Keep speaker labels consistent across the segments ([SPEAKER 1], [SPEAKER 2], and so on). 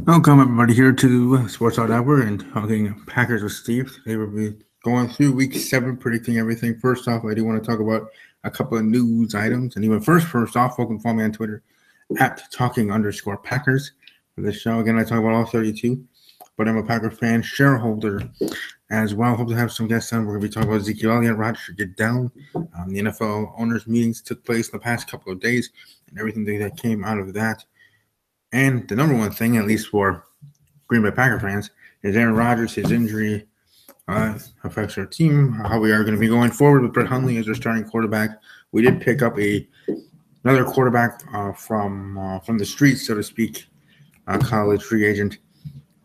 [SPEAKER 1] Welcome everybody here to Sports Hour and talking Packers with Steve. Today we'll be going through Week 7, predicting everything. First off, I do want to talk about a couple of news items. And even first off, welcome, follow me on Twitter at talking_Packers. For this show, again, I talk about all 32, but I'm a Packer fan shareholder as well. Hope to have some guests on. We're going to be talking about Ezekiel Elliott, Rodgers get down. The NFL owners meetings took place in the past couple of days and everything that came out of that. And the number one thing, at least for Green Bay Packer fans, is Aaron Rodgers. His injury affects our team. How we are going to be going forward with Brett Hundley as our starting quarterback. We did pick up another quarterback from the streets, so to speak, college free agent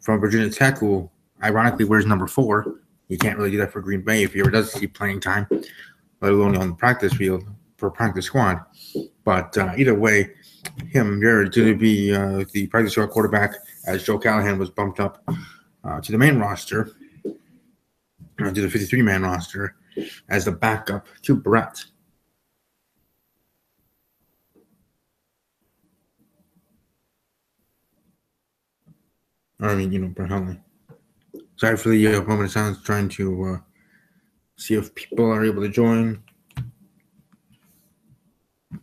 [SPEAKER 1] from Virginia Tech, who ironically wears number 4. You can't really do that for Green Bay if he ever does see playing time, let alone on the practice field for practice squad. But either way, Jared, to be the practice squad quarterback as Joe Callahan was bumped up to the main roster, to the 53-man roster, as the backup to Brett. Brett Hundley. Sorry for the moment of silence, trying to see if people are able to join.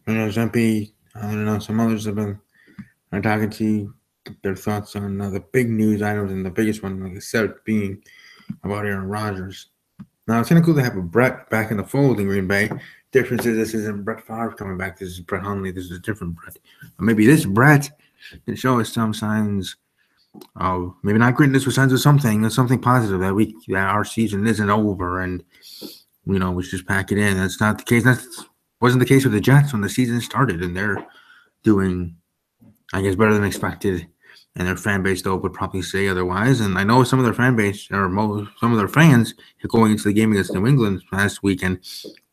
[SPEAKER 1] Zempi, I don't know, some others have been talking to their thoughts on the big news items, and the biggest one, like I said, being about Aaron Rodgers. Now, it's kind of cool to have a Brett back in the fold in Green Bay. Difference is this isn't Brett Favre coming back. This is Brett Hundley. This is a different Brett. Or maybe this Brett can show us some signs of, maybe not greatness, but signs of something positive that our season isn't over, and we should just pack it in. That's not the case. That wasn't the case with the Jets when the season started, and they're doing, I guess, better than expected. And their fan base, though, would probably say otherwise. And I know some of their fan base, or some of their fans, going into the game against New England last weekend,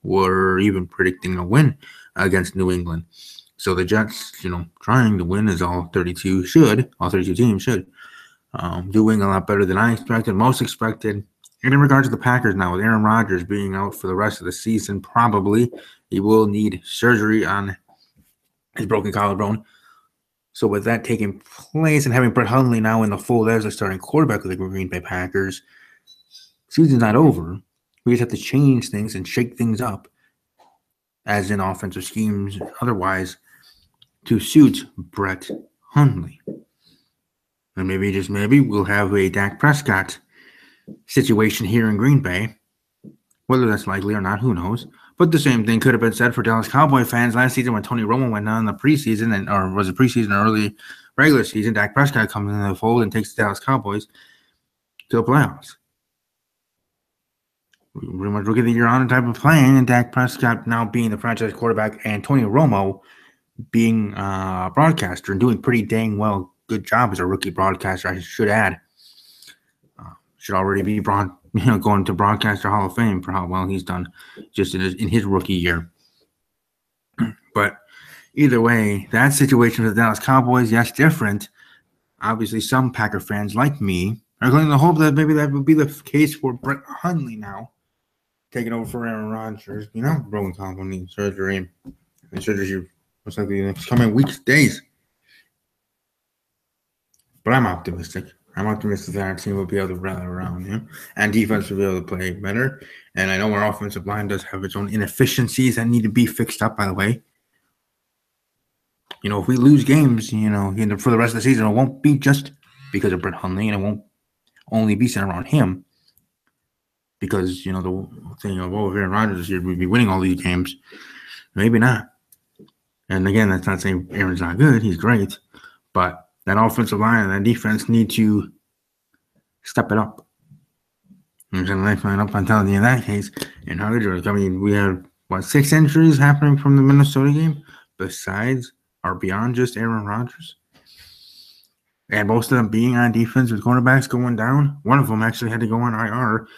[SPEAKER 1] were even predicting a win against New England. So the Jets, trying to win, as all 32 teams should, doing a lot better than I expected, most expected. And in regards to the Packers now, with Aaron Rodgers being out for the rest of the season, probably he will need surgery on his broken collarbone. So with that taking place and having Brett Hundley now in the fold as a starting quarterback of the Green Bay Packers, season's not over. We just have to change things and shake things up, as in offensive schemes, otherwise, to suit Brett Hundley. And maybe we'll have a Dak Prescott situation here in Green Bay. Whether that's likely or not, who knows? But the same thing could have been said for Dallas Cowboy fans last season when Tony Romo went on the preseason, or was it preseason or early regular season? Dak Prescott comes into the fold and takes the Dallas Cowboys to the playoffs. Pretty much rookie of the year on type of playing, and Dak Prescott now being the franchise quarterback, and Tony Romo being a broadcaster and doing pretty dang well. Good job as a rookie broadcaster, I should add. Should already be going to Broadcaster Hall of Fame for how well he's done just in his rookie year. But either way, that situation with the Dallas Cowboys, yes, different. Obviously, some Packer fans like me are going to hope that maybe that would be the case for Brett Hundley now, taking over for Aaron Rodgers. Broken collarbone surgery. And surgery most likely in the next coming weeks, days. But I'm optimistic. I'm optimistic that our team will be able to rally around him, and defense will be able to play better. And I know our offensive line does have its own inefficiencies that need to be fixed up, by the way. If we lose games, for the rest of the season, it won't be just because of Brett Hundley, and it won't only be centered around him. Because, the thing of, Aaron Rodgers this year, we'd be winning all these games. Maybe not. And again, that's not saying Aaron's not good. He's great. But that offensive line and that defense need to step it up. And I'm telling you, in that case, in Rodgers, we had 6 injuries happening from the Minnesota game, besides or beyond just Aaron Rodgers, and most of them being on defense with cornerbacks going down. One of them actually had to go on IR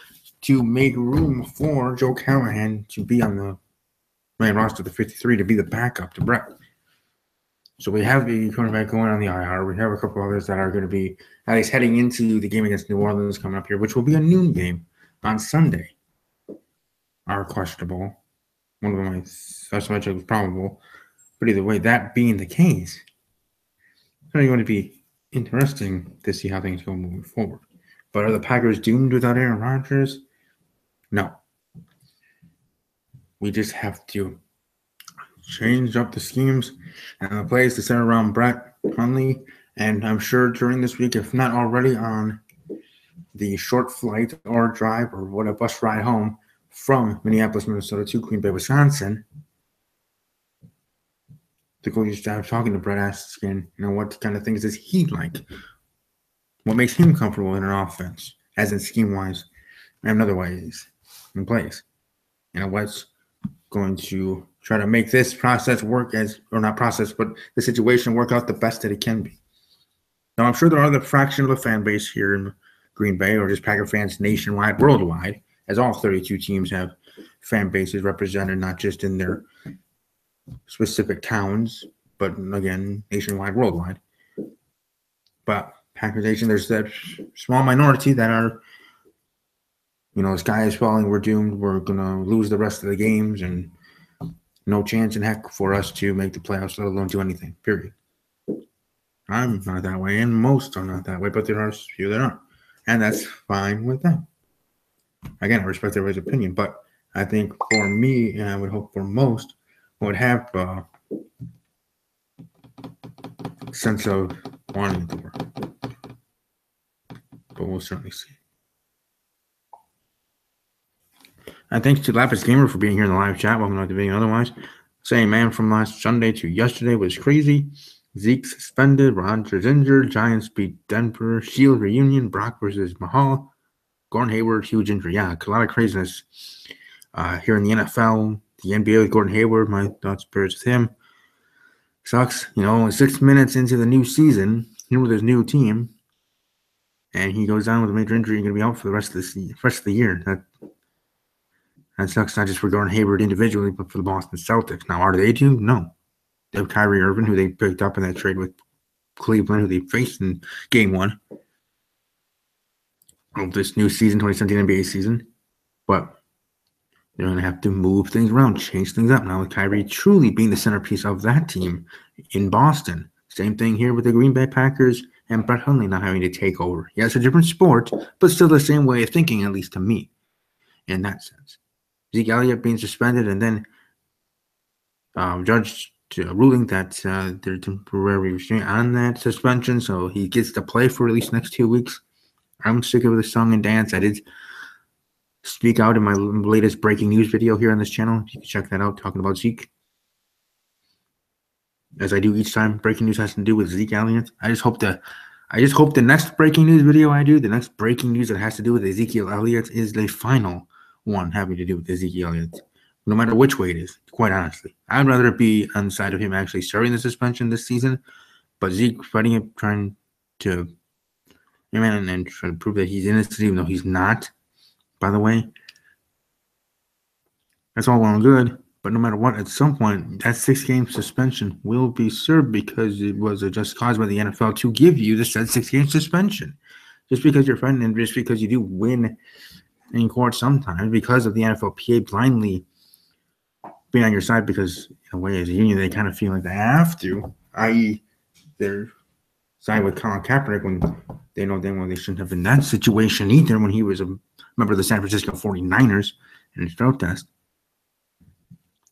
[SPEAKER 1] to make room for Joe Callahan to be on the main roster, the 53, to be the backup to Brett. So we have the cornerback going on the IR. We have a couple others that are going to be at least heading into the game against New Orleans coming up here, which will be a noon game on Sunday. Are questionable. One of them I such was probable. But either way, that being the case, it's only going to be interesting to see how things go moving forward. But are the Packers doomed without Aaron Rodgers? No. We just have to change up the schemes and the plays to center around Brett Hundley. And I'm sure during this week, if not already on the short flight or drive or what a bus ride home from Minneapolis, Minnesota to Green Bay, Wisconsin, the coaching staff talking to Brett asking, what kind of things does he like? What makes him comfortable in an offense, as in scheme-wise and other ways in place? What's going to try to make this process work but the situation work out the best that it can be. Now, I'm sure there are other fraction of the fan base here in Green Bay or just Packer fans nationwide, worldwide, as all 32 teams have fan bases represented not just in their specific towns, but again, nationwide, worldwide. But Packer Nation, there's that small minority that are, the sky is falling, we're doomed, we're going to lose the rest of the games, and no chance in heck for us to make the playoffs, let alone do anything, period. I'm not that way, and most are not that way, but there are a few that are. And that's fine with them. Again, I respect everybody's opinion, but I think for me, and I would hope for most, would have a sense of wanting it to work. But we'll certainly see. And thanks to Lapis Gamer for being here in the live chat. Welcome to the video otherwise. Saying, man, from last Sunday to yesterday was crazy. Zeke suspended, Rodgers injured, Giants beat Denver, Shield reunion, Brock versus Mahal, Gordon Hayward, huge injury. Yeah, a lot of craziness here in the NFL. The NBA with Gordon Hayward, my thoughts, prayers with him. Sucks, only 6 minutes into the new season, here with his new team, and he goes down with a major injury and going to be out for the rest of the year. That sucks not just for Gordon Hayward individually, but for the Boston Celtics. Now, are they doomed? No. They have Kyrie Irving, who they picked up in that trade with Cleveland, who they faced in Game 1 of this new season, 2017 NBA season. But they're going to have to move things around, change things up. Now with Kyrie truly being the centerpiece of that team in Boston. Same thing here with the Green Bay Packers and Brett Hundley not having to take over. Yeah, it's a different sport, but still the same way of thinking, at least to me, in that sense. Zeke Elliott being suspended and then judge ruling that they're temporarily restrained on that suspension, so he gets to play for at least the next 2 weeks. I'm sick of the song and dance. I did speak out in my latest breaking news video here on this channel. You can check that out, talking about Zeke. As I do each time breaking news has to do with Zeke Elliott. I just hope the next breaking news video I do, the next breaking news that has to do with Ezekiel Elliott, is the final one having to do with Ezekiel Elliott. No matter which way it is, quite honestly. I'd rather it be on the side of him actually serving the suspension this season, but Zeke fighting it, trying to and trying to prove that he's innocent, even though he's not, by the way. That's all well and good, but no matter what, at some point, that 6-game suspension will be served because it was a just cause by the NFL to give you the said 6-game suspension. Just because you're fighting and just because you do win in court sometimes, because of the NFLPA blindly being on your side, because in a way as a union they kind of feel like they have to, i.e. they're side with Colin Kaepernick when they know damn well they shouldn't have been in that situation either when he was a member of the San Francisco 49ers in his protest.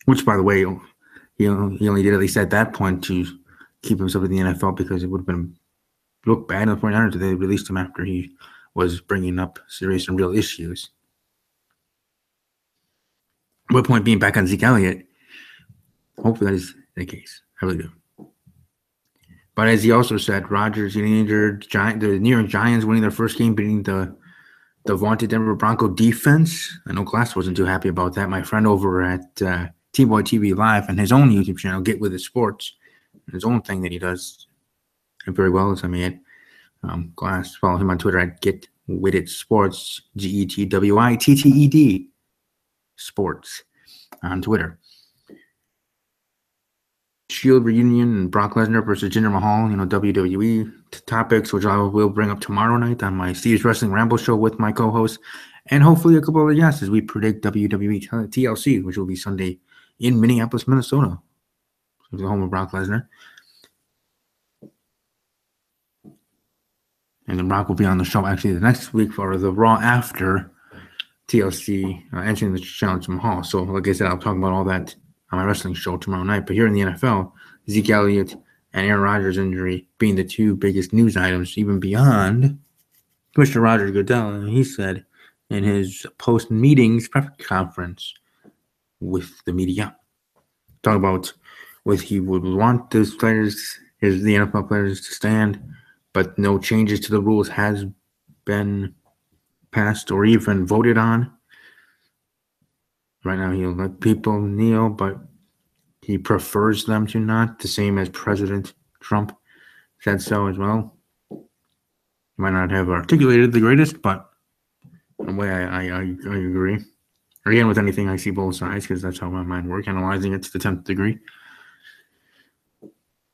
[SPEAKER 1] Which, by the way, he only did at least at that point to keep himself in the NFL because it would have been looked bad in the 49ers if they released him after he was bringing up serious and real issues. But point being, back on Zeke Elliott, hopefully that is the case. I really do. But as he also said, Rodgers getting injured, the New York Giants winning their first game, beating the vaunted Denver Bronco defense. I know Glass wasn't too happy about that. My friend over at T-Boy TV Live and his own YouTube channel, Get With It Sports, his own thing that he does very well, as I may add. Glass, follow him on Twitter at Get With It Sports, GETWITTED Sports on Twitter. Shield reunion and Brock Lesnar versus Jinder Mahal, WWE topics, which I will bring up tomorrow night on my Steve's Wrestling Ramble show with my co-host, and hopefully a couple of guests as we predict WWE TLC, which will be Sunday in Minneapolis, Minnesota, the home of Brock Lesnar. And The Rock will be on the show actually the next week for the Raw after TLC entering the challenge from Hall. So, like I said, I'll talk about all that on my wrestling show tomorrow night. But here in the NFL, Zeke Elliott and Aaron Rodgers' injury being the two biggest news items, even beyond Mr. Roger Goodell. And he said in his post-meetings press conference with the media, talk about what he would want those players, the NFL players, to stand, but no changes to the rules has been passed or even voted on. Right now, he'll let people kneel, but he prefers them to not, the same as President Trump said so as well. He might not have articulated the greatest, but in a way, I agree. Again, with anything, I see both sides because that's how my mind works, analyzing it to the 10th degree.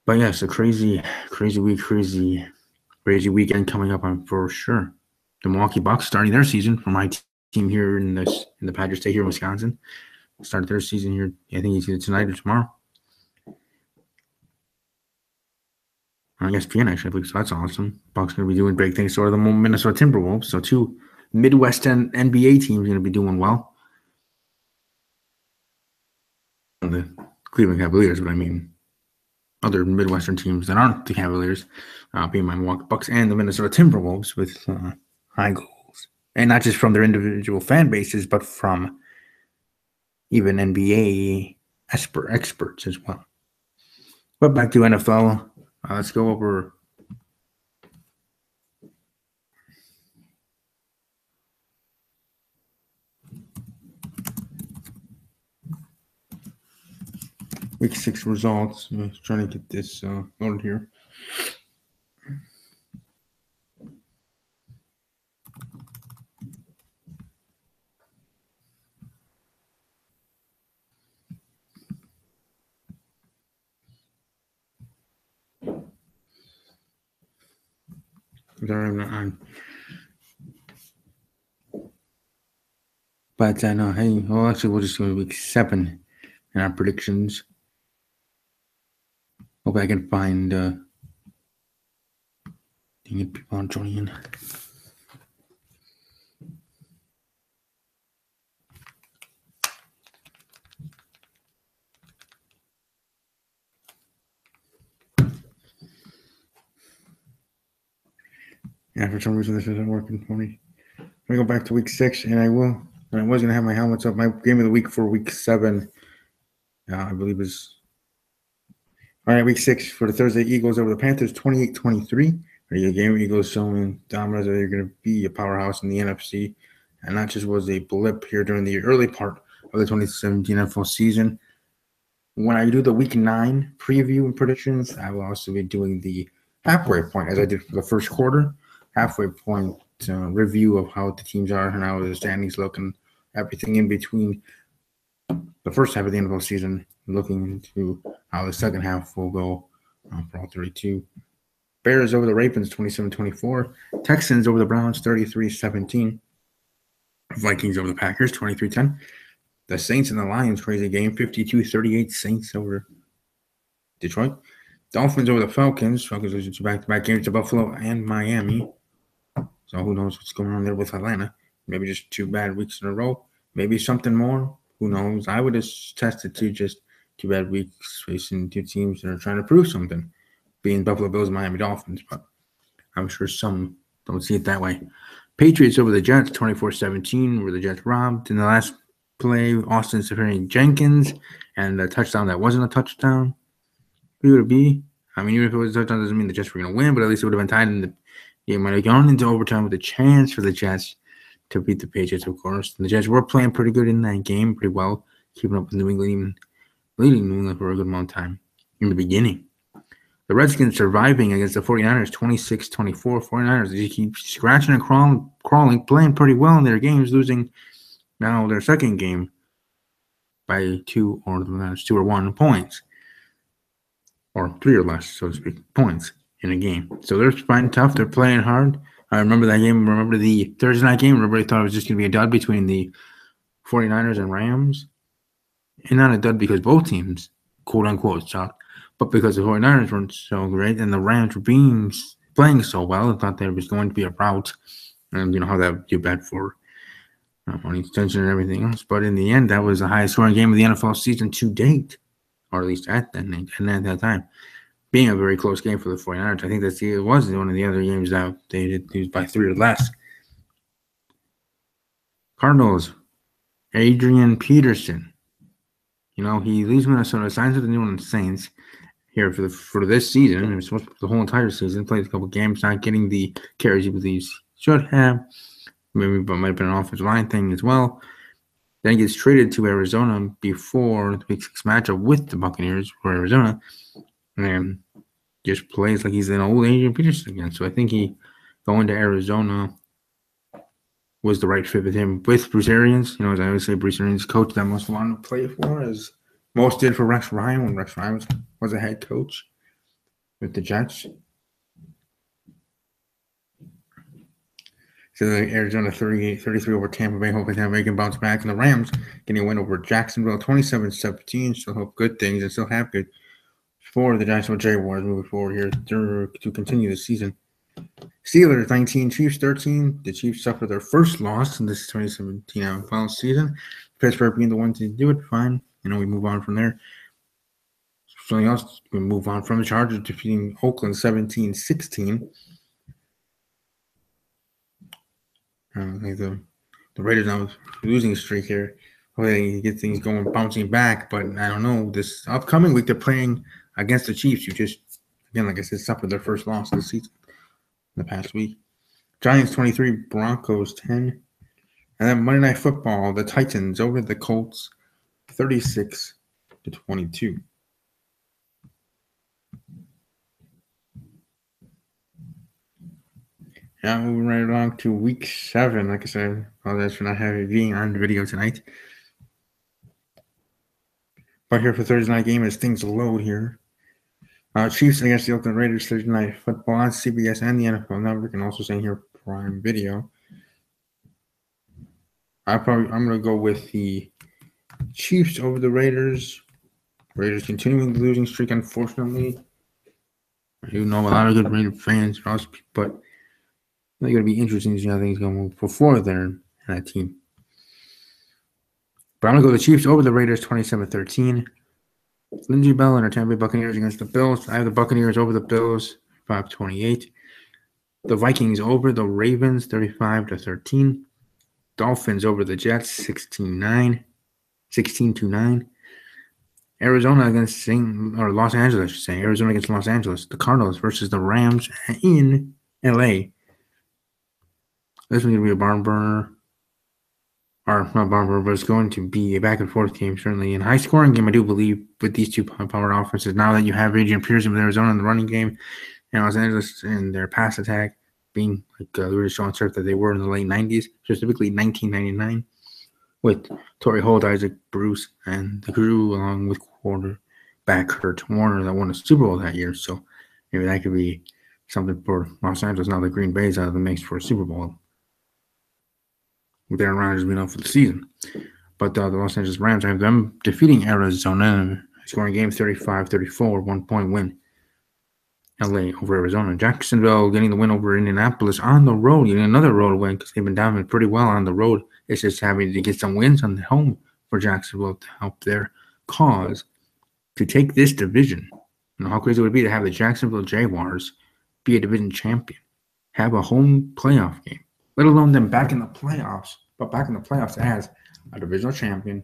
[SPEAKER 1] But yes, a crazy week, crazy weekend coming up for sure. The Milwaukee Bucks starting their season for my team here in the Padres State here in Wisconsin. Started their season here, I think it's either tonight or tomorrow. On ESPN, actually, I believe so. That's awesome. Bucks going to be doing big things. So are the Minnesota Timberwolves. So two Midwestern NBA teams going to be doing well. The Cleveland Cavaliers, but I mean other Midwestern teams that aren't the Cavaliers, being my Milwaukee Bucks and the Minnesota Timberwolves with high goals. And not just from their individual fan bases, but from even NBA experts as well. But back to NFL. Let's go over Week 6 results. I'm trying to get this loaded here. They're not on. But no, hey, well, actually, we'll just go to week 7 in our predictions. Hope I can find. Dang it, people aren't joining in. Yeah, for some reason this isn't working for me. I'm gonna go back to week 6, and I will. And I was gonna have my helmets up. My game of the week for week 7, I believe is. All right, week 6 for the Thursday Eagles over the Panthers, 28-23. The game Eagles showing dominance that they're going to be a powerhouse in the NFC, and not just was a blip here during the early part of the 2017 NFL season. When I do the week 9 preview and predictions, I will also be doing the halfway point, as I did for the first quarter, halfway point review of how the teams are and how the standings look and everything in between the first half of the NFL season, looking into how the second half will go for all 32. Bears over the Ravens, 27-24. Texans over the Browns, 33-17. Vikings over the Packers, 23-10. The Saints and the Lions, crazy game, 52-38. Saints over Detroit. Dolphins over the Falcons. Falcons losing 2 back-to-back games to Buffalo and Miami. So who knows what's going on there with Atlanta. Maybe just 2 bad weeks in a row. Maybe something more. Who knows? I would have tested to just 2 bad weeks facing 2 teams that are trying to prove something, being Buffalo Bills and Miami Dolphins, but I'm sure some don't see it that way. Patriots over the Jets, 24-17, where the Jets robbed in the last play. Austin Seferian-Jenkins, and a touchdown that wasn't a touchdown. Who would it be? I mean, even if it was a touchdown, doesn't mean the Jets were going to win, but at least it would have been tied in the game. Might have gone into overtime with a chance for the Jets to beat the Patriots, of course. And the Jets were playing pretty good in that game, pretty well, keeping up with New England, even leading New England for a good amount of time in the beginning. The Redskins surviving against the 49ers, 26-24. 49ers, they keep scratching and crawling, playing pretty well in their games, losing now their second game by 2 or 1 points. Or 3 or less, so to speak, points in a game. So they're fighting tough. They're playing hard. I remember that game. Remember the Thursday night game. Everybody thought it was just going to be a dud between the 49ers and Rams. And not a dud because both teams, quote-unquote, sucked, but because the 49ers weren't so great and the Rams were being playing so well. I thought there was going to be a rout, and how that would be bad for money extension and everything else. But in the end, that was the highest scoring game of the NFL season to date, or at least at that time, being a very close game for the 49ers. I think it was one of the other games that they did lose by 3 or less. Cardinals, Adrian Peterson. He leaves Minnesota, signs with the New Orleans Saints here for this season. It was supposed to be the whole entire season. Played a couple games, not getting the carries he believes he should have. Maybe, but might have been an offensive line thing as well. Then he gets traded to Arizona before the Week 6 matchup with the Buccaneers for Arizona, and just plays like he's an old Adrian Peterson again. So I think he going to Arizona was the right fit with him. With Bruce Arians, as I always say, Bruce Arians coach that most wanted to play for, as most did for Rex Ryan when Rex Ryan was a head coach with the Jets. So Arizona 33 over Tampa Bay, hoping Tampa Bay can bounce back. And the Rams getting a win over Jacksonville 27-17. Still hope good things and still have good for the Jacksonville Jaguars moving forward here to continue the season. Steelers 19, Chiefs 13. The Chiefs suffered their first loss in this 2017 NFL season. Pittsburgh being the one to do it, fine. We move on from there. Something else, we move on from the Chargers defeating Oakland 17-16. Like the Raiders now losing streak here. Hopefully they get things going, bouncing back. But I don't know. This upcoming week they're playing against the Chiefs, who just, again, like I said, suffered their first loss of the season in the past week. Giants 23, Broncos 10. And then Monday Night Football, the Titans over the Colts 36-22. Now moving right along to week 7. Like I said, apologize for not being on the video tonight. But here for Thursday night game as things load here. Chiefs against the Oakland Raiders, Thursday Night Football on CBS and the NFL Network, and also saying here Prime Video. I'm going to go with the Chiefs over the Raiders. Raiders continuing the losing streak, unfortunately. I do know a lot of good Raiders fans, but they're going to be interesting to see how things go before they're in that team. But I'm going to go the Chiefs over the Raiders 27-13. Lindsey Bell and our Tampa Bay Buccaneers against the Bills. I have the Buccaneers over the Bills 5-28. The Vikings over the Ravens 35-13. Dolphins over the Jets 16-9. Arizona against Los Angeles, I should say. Arizona against Los Angeles. The Cardinals versus the Rams in LA. This one's going to be a barn burner. Or not barn burner, but it's going to be a back and forth game, certainly. And high scoring game, I do believe, with these two power offenses. Now that you have Adrian Peterson with Arizona in the running game and Los Angeles in their pass attack, being like we were showing surf that they were in the late 90s, specifically 1999, with Torrey Holt, Isaac Bruce, and the crew, along with quarterback Kurt Warner that won a Super Bowl that year. So maybe that could be something for Los Angeles now that Green Bay's out of the mix for a Super Bowl, with Aaron Rodgers being out for the season. But the Los Angeles Rams, I have them defeating Arizona, scoring game 35-34, 1-point win. LA over Arizona. Jacksonville getting the win over Indianapolis on the road, getting another road win because they've been doing pretty well on the road. It's just having to get some wins on the home for Jacksonville to help their cause to take this division. How crazy it would be to have the Jacksonville Jaguars be a division champion, have a home playoff game, let alone them back in the playoffs, but back in the playoffs as a divisional champion,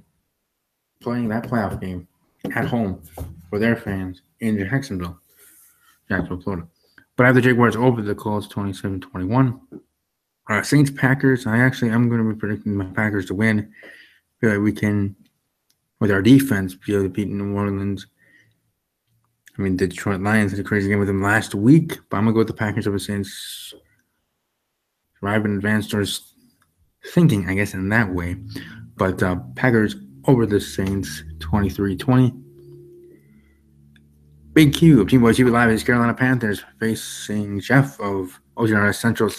[SPEAKER 1] playing that playoff game at home for their fans in Jacksonville, Florida. But I have the Jaguars over the Colts 27-21. Saints Packers. I'm going to be predicting my Packers to win. I feel like we can, with our defense, be able to beat New Orleans. I mean, the Detroit Lions had a crazy game with them last week, but I'm going to go with the Packers over the Saints. Survive and advance towards thinking, I guess, in that way. But Packers over the Saints 23-20. Big Q, Team Boy TV Live is Carolina Panthers facing Jeff of OGRS Central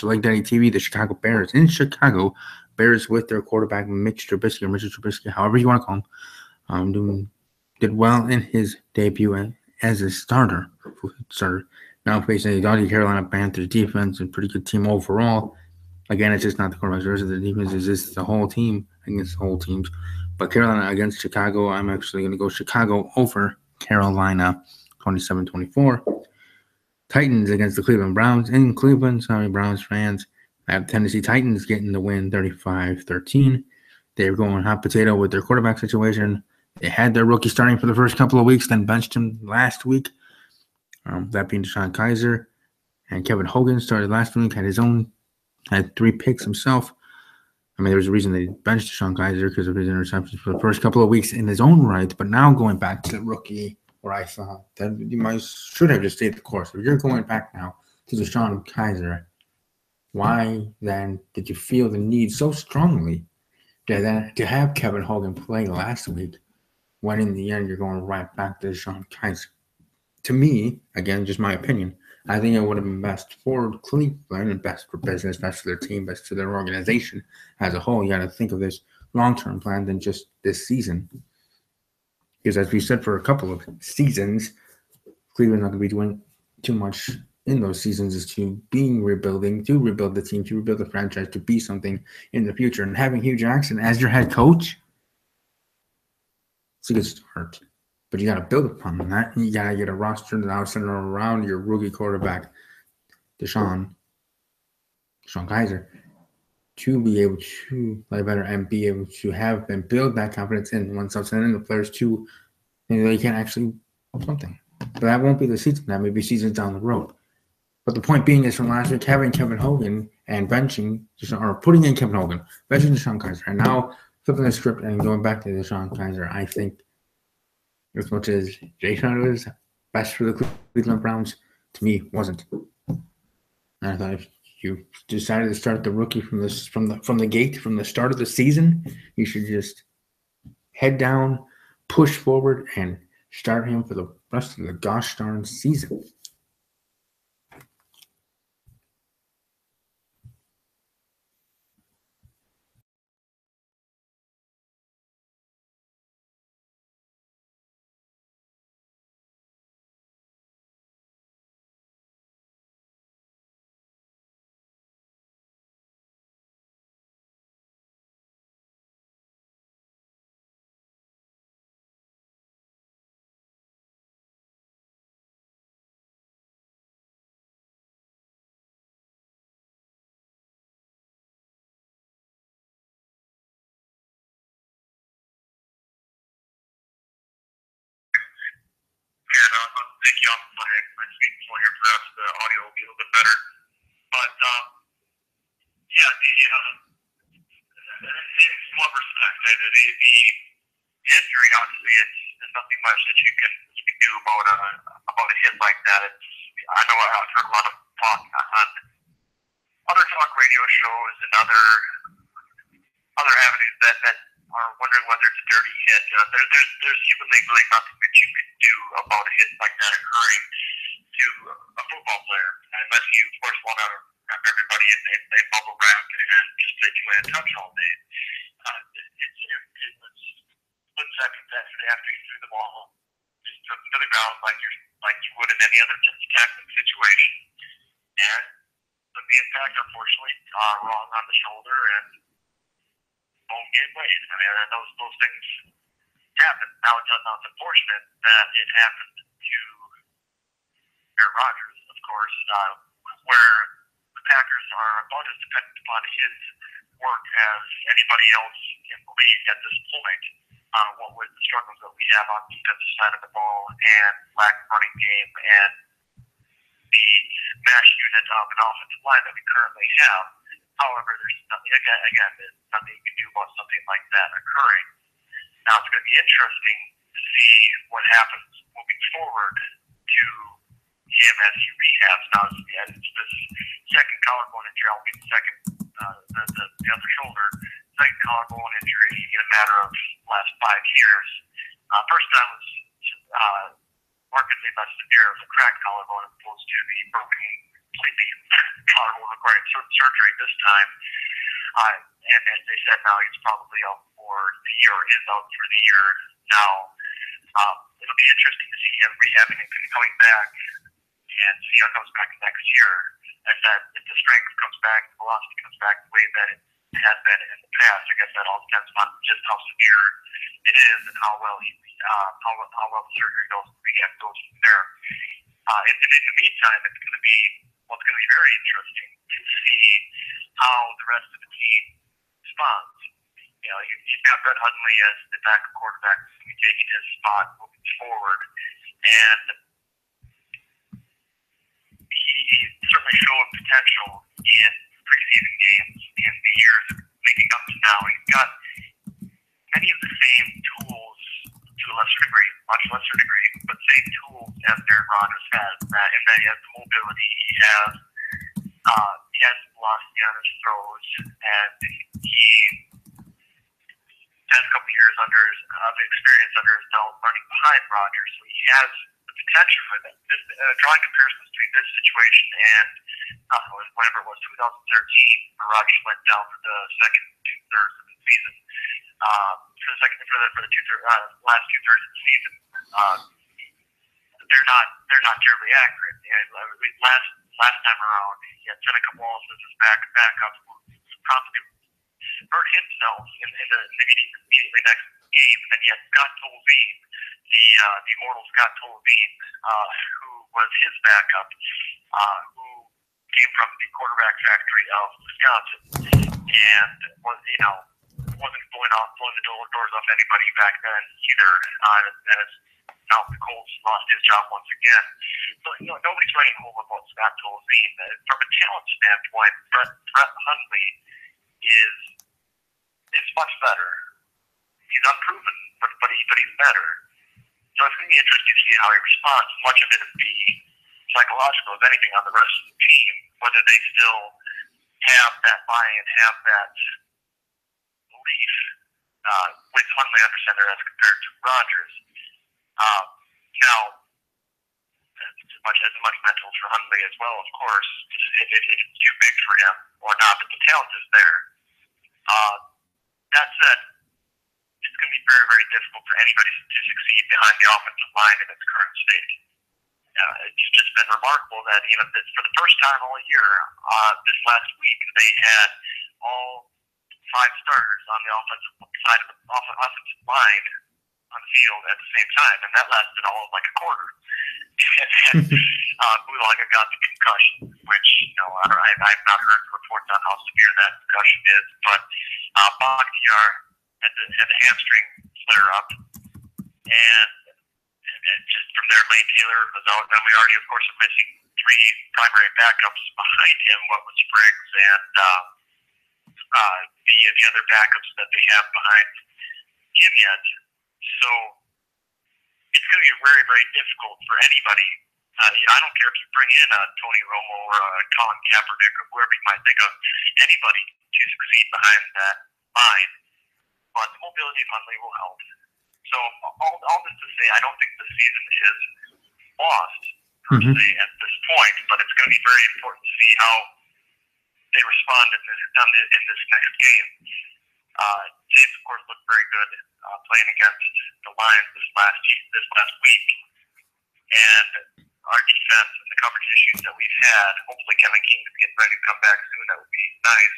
[SPEAKER 1] / Leg Daddy TV, the Chicago Bears. In Chicago, Bears with their quarterback Mitch Trubisky, however you want to call him, did well in his debut as a starter Now facing a dodgy Carolina Panthers defense and pretty good team overall. Again, it's just not the quarterback versus the defense. It's just the whole team against the whole teams. But Carolina against Chicago, I'm actually going to go Chicago over Carolina 27-24. Titans against the Cleveland Browns in Cleveland. Sorry, Browns fans. I have Tennessee Titans getting the win 35-13. They're going hot potato with their quarterback situation. They had their rookie starting for the first couple of weeks, then benched him last week. That being Deshaun Kaiser. And Kevin Hogan started last week, had 3 picks himself. I mean, there was a reason they benched Deshaun Kaiser because of his interceptions for the first couple of weeks in his own right. But now going back to the rookie, where I thought that you should have just stayed the course. If you're going back now to Deshaun Kaiser, why then did you feel the need so strongly to have Kevin Hogan play last week when in the end you're going right back to Deshaun Kaiser? To me, again, just my opinion, I think it would have been best for Cleveland and best for business, best for their team, best for their organization as a whole. You got to think of this long-term plan than just this season. Because as we said for a couple of seasons, Cleveland's not going to be doing too much in those seasons as to rebuilding, to rebuild the team, to rebuild the franchise, to be something in the future. And having Hugh Jackson as your head coach, it's a good start. But you got to build upon that. You got to get a roster now centered around your rookie quarterback, Deshaun Kaiser, to be able to play better and be able to have and build that confidence in oneself and in the players to they can actually do something. But that won't be the season. That may be seasons down the road. But the point being is from last week, having Kevin Hogan and benching or putting in Kevin Hogan, benching Deshaun Kaiser, and now flipping the script and going back to Deshaun Kaiser, I think as much as Jay was best for the Cleveland Browns, to me wasn't. And I thought if you decided to start the rookie from the gate, from the start of the season, you should just head down, push forward, and start him for the rest of the gosh darn season.
[SPEAKER 2] And I'll take you off my speakerphone here. Perhaps the audio will be a little bit better. But yeah, in one respect, the injury obviously it's nothing much that you can do about a hit like that. I know I've heard a lot of talk on other talk radio shows and other avenues that are wondering whether it's a dirty hit. There's humanly really nothing that you can do about a hit like that occurring to a football player, unless you, of course, want to have everybody in a bubble wrap and just play two-hand touch all day. It was split seconds after you threw the ball, just took it to the ground like you would in any other tackling situation, and took the impact, unfortunately, wrong on the shoulder, and bone gave way. I mean, those things happen. Now it's unfortunate that it happened to Aaron Rodgers, of course, where the Packers are about as dependent upon his work as anybody else in the league at this point. What with the struggles that we have on the defensive side of the ball and lack of running game and the mash unit of an offensive line that we currently have. However, there's nothing, there's nothing you can do about something like that occurring. Now, it's going to be interesting to see what happens moving forward to him as he rehabs. Now, it's this second collarbone injury, I'll be the other shoulder, second collarbone injury in a matter of the last 5 years. First time was markedly less severe as a cracked collarbone as opposed to the broken, completely collarbone requiring surgery this time. And as they said, now he's probably out for the year, or is out for the year. Now, it'll be interesting to see him rehabbing and coming back and see how it comes back next year. As that, if the strength comes back, the velocity comes back the way that it has been in the past. I guess that all depends on just how severe it is and how well the surgery goes. Rehab goes from there. And in the meantime, it's going to be very interesting to see how the rest of the team responds. You've got Brett Hundley as the backup quarterback who's going to be taking his spot moving forward, and he certainly showed potential in preseason games in the years leading up to now. He's got many of the same tools to a much lesser degree, but same tools as Aaron Rodgers has. In that he has the mobility, he has velocity on his throws, and he has a couple years of experience under his belt running behind Rodgers, so he has the potential for that. Drawing comparisons between this situation and whenever it was 2013, where Rodgers went down for the second two-thirds of the season. For the last two-thirds of the season, they're not terribly accurate. Last time around, he had Seneca Wallace as his backup, who promptly hurt himself in the immediately next game, and then he had Scott Tolzien, the immortal Scott Tolzien, who was his backup, who came from the quarterback factory of Wisconsin, and wasn't blowing the doors off anybody back then either. And now the Colts lost his job once again. So nobody's writing home about Scott Tolzien. From a talent standpoint, Brett Hundley is much better. He's unproven, but he's better. So it's going to be interesting to see how he responds. Much of it will be psychological, if anything, on the rest of the team, whether they still have that buy-in, have that belief with Hundley under center as compared to Rodgers. Now, as much mental for Hundley as well, of course, if it's too big for him or not, but the talent is there. That said, it's going to be very, very difficult for anybody to succeed behind the offensive line in its current state. It's just been remarkable that for the first time all year, this last week, they had all 5 starters on the offensive side of the offensive line on the field at the same time, and that lasted all of like a quarter. And Boulaga got the concussion, which I've not heard reports on how severe that concussion is, but Bakhtiar had the hamstring flare up, and just from there, Lane Taylor was out. And we already, of course, are missing 3 primary backups behind him. What was Briggs and the other backups that they have behind him yet. So it's going to be very, very difficult for anybody. I don't care if you bring in Tony Romo or Colin Kaepernick or whoever you might think of, anybody to succeed behind that line. But the mobility of Hundley will help. So all this to say, I don't think the season is lost per se at this point, but it's going to be very important to see how they respond in this next game. James, of course, looked very good playing against the Lions this last week, and our defense and the coverage issues that we've had. Hopefully, Kevin King is getting ready to come back soon. That would be nice.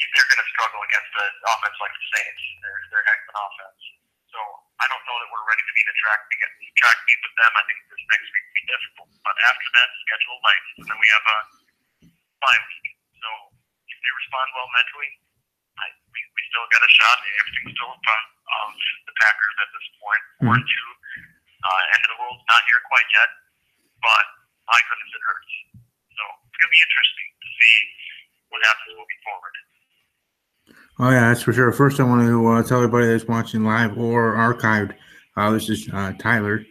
[SPEAKER 2] If they're going to struggle against an offense like the Saints, they're heck of an offense. So I don't know that we're ready to be in a track meet with them. I think this next week will be difficult. But after that, schedule light, and then we have a bye week. So if they respond well mentally, we still got a shot. Everything's still in front of the Packers at this point. 4-2. End of the world's not here quite yet, but my goodness, it hurts. So it's going to be interesting to see what happens moving forward.
[SPEAKER 1] Oh, yeah, that's for sure. First, I want to tell everybody that's watching live or archived, this is Tyler.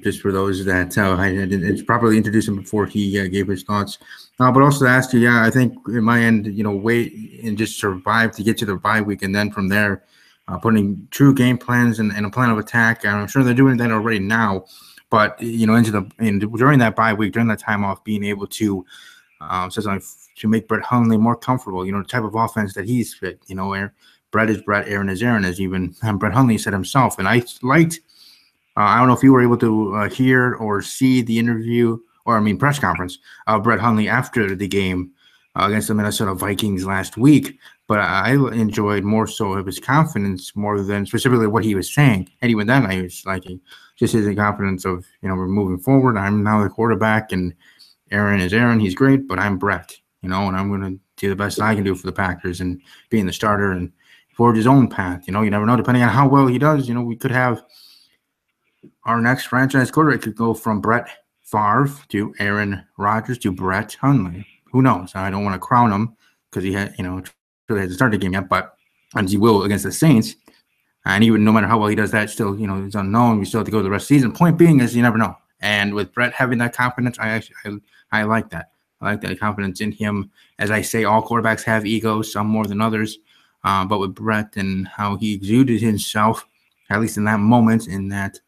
[SPEAKER 1] Just for those that I didn't properly introduce him before he gave his thoughts. But also to ask you, I think in my end, wait and just survive to get to the bye week, and then from there, putting true game plans and a plan of attack. And I'm sure they're doing that already now. But during that bye week, during that time off, being able to to make Brett Hundley more comfortable, the type of offense that he's fit, where Brett is Brett, Aaron is Aaron, as even Brett Hundley said himself. And I liked I don't know if you were able to hear or see the interview, or I mean press conference of Brett Hundley after the game against the Minnesota Vikings last week. But I enjoyed more so of his confidence more than specifically what he was saying. And even then, I was liking just his confidence of, we're moving forward. I'm now the quarterback, and Aaron is Aaron. He's great, but I'm Brett, and I'm going to do the best I can do for the Packers and being the starter and forge his own path. You never know. Depending on how well he does, we could have our next franchise quarterback could go from Brett Favre to Aaron Rodgers to Brett Hundley. Who knows? I don't want to crown him because he had, really hasn't started the game yet, but as he will against the Saints. And even no matter how well he does that, still, it's unknown. We still have to go to the rest of the season. Point being is you never know. And with Brett having that confidence, I like that. I like that confidence in him. As I say, all quarterbacks have egos, some more than others. But with Brett and how he exuded himself, at least in that moment, in that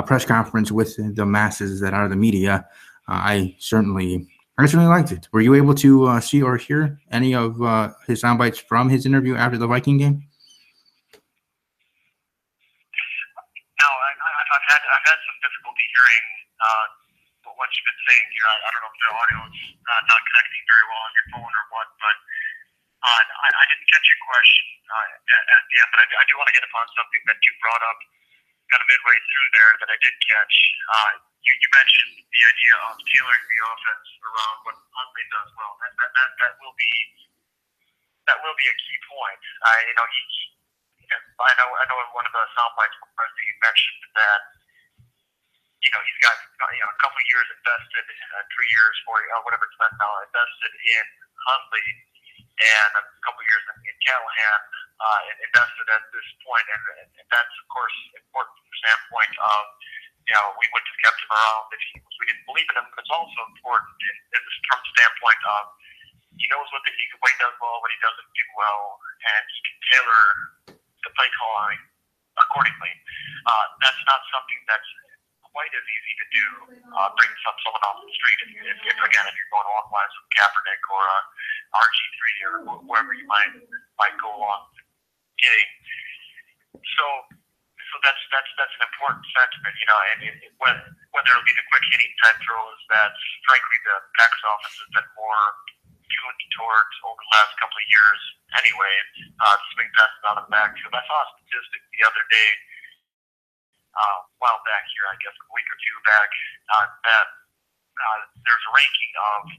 [SPEAKER 1] press conference with the masses that are the media, I certainly liked it. Were you able to see or hear any of his sound bites from his interview after the Viking game?
[SPEAKER 2] No, I've had some difficulty hearing what you've been saying here. I don't know if the audio is not connecting very well on your phone or what, but I didn't catch your question at the end, but I do want to hit upon something that you brought up kind of midway through there that I did catch. You mentioned the idea of tailoring the offense around what Hundley does well. That will be a key point. I know in one of the sound bites you mentioned that he's got a couple of years invested, 3 years, 4 whatever it's been now, invested in Hundley and a couple of years in Callahan, invested at this point, and that's of course important from the standpoint of we wouldn't have kept him around if we didn't believe in him, but it's also important from the standpoint of he knows what he does well, what he doesn't do well, and he can tailor the play calling accordingly. That's not something that's quite as easy to do, bring someone off the street. If you're going along the lines of Kaepernick or RG3 or whoever you might go along getting. So that's an important sentiment, and whether it'll be the quick hitting type throws that frankly the Packers offense has been more tuned towards over the last couple of years anyway, swing passes out of the backfield. I saw a statistic the other day, a while back here, I guess a week or two back, that there's a ranking of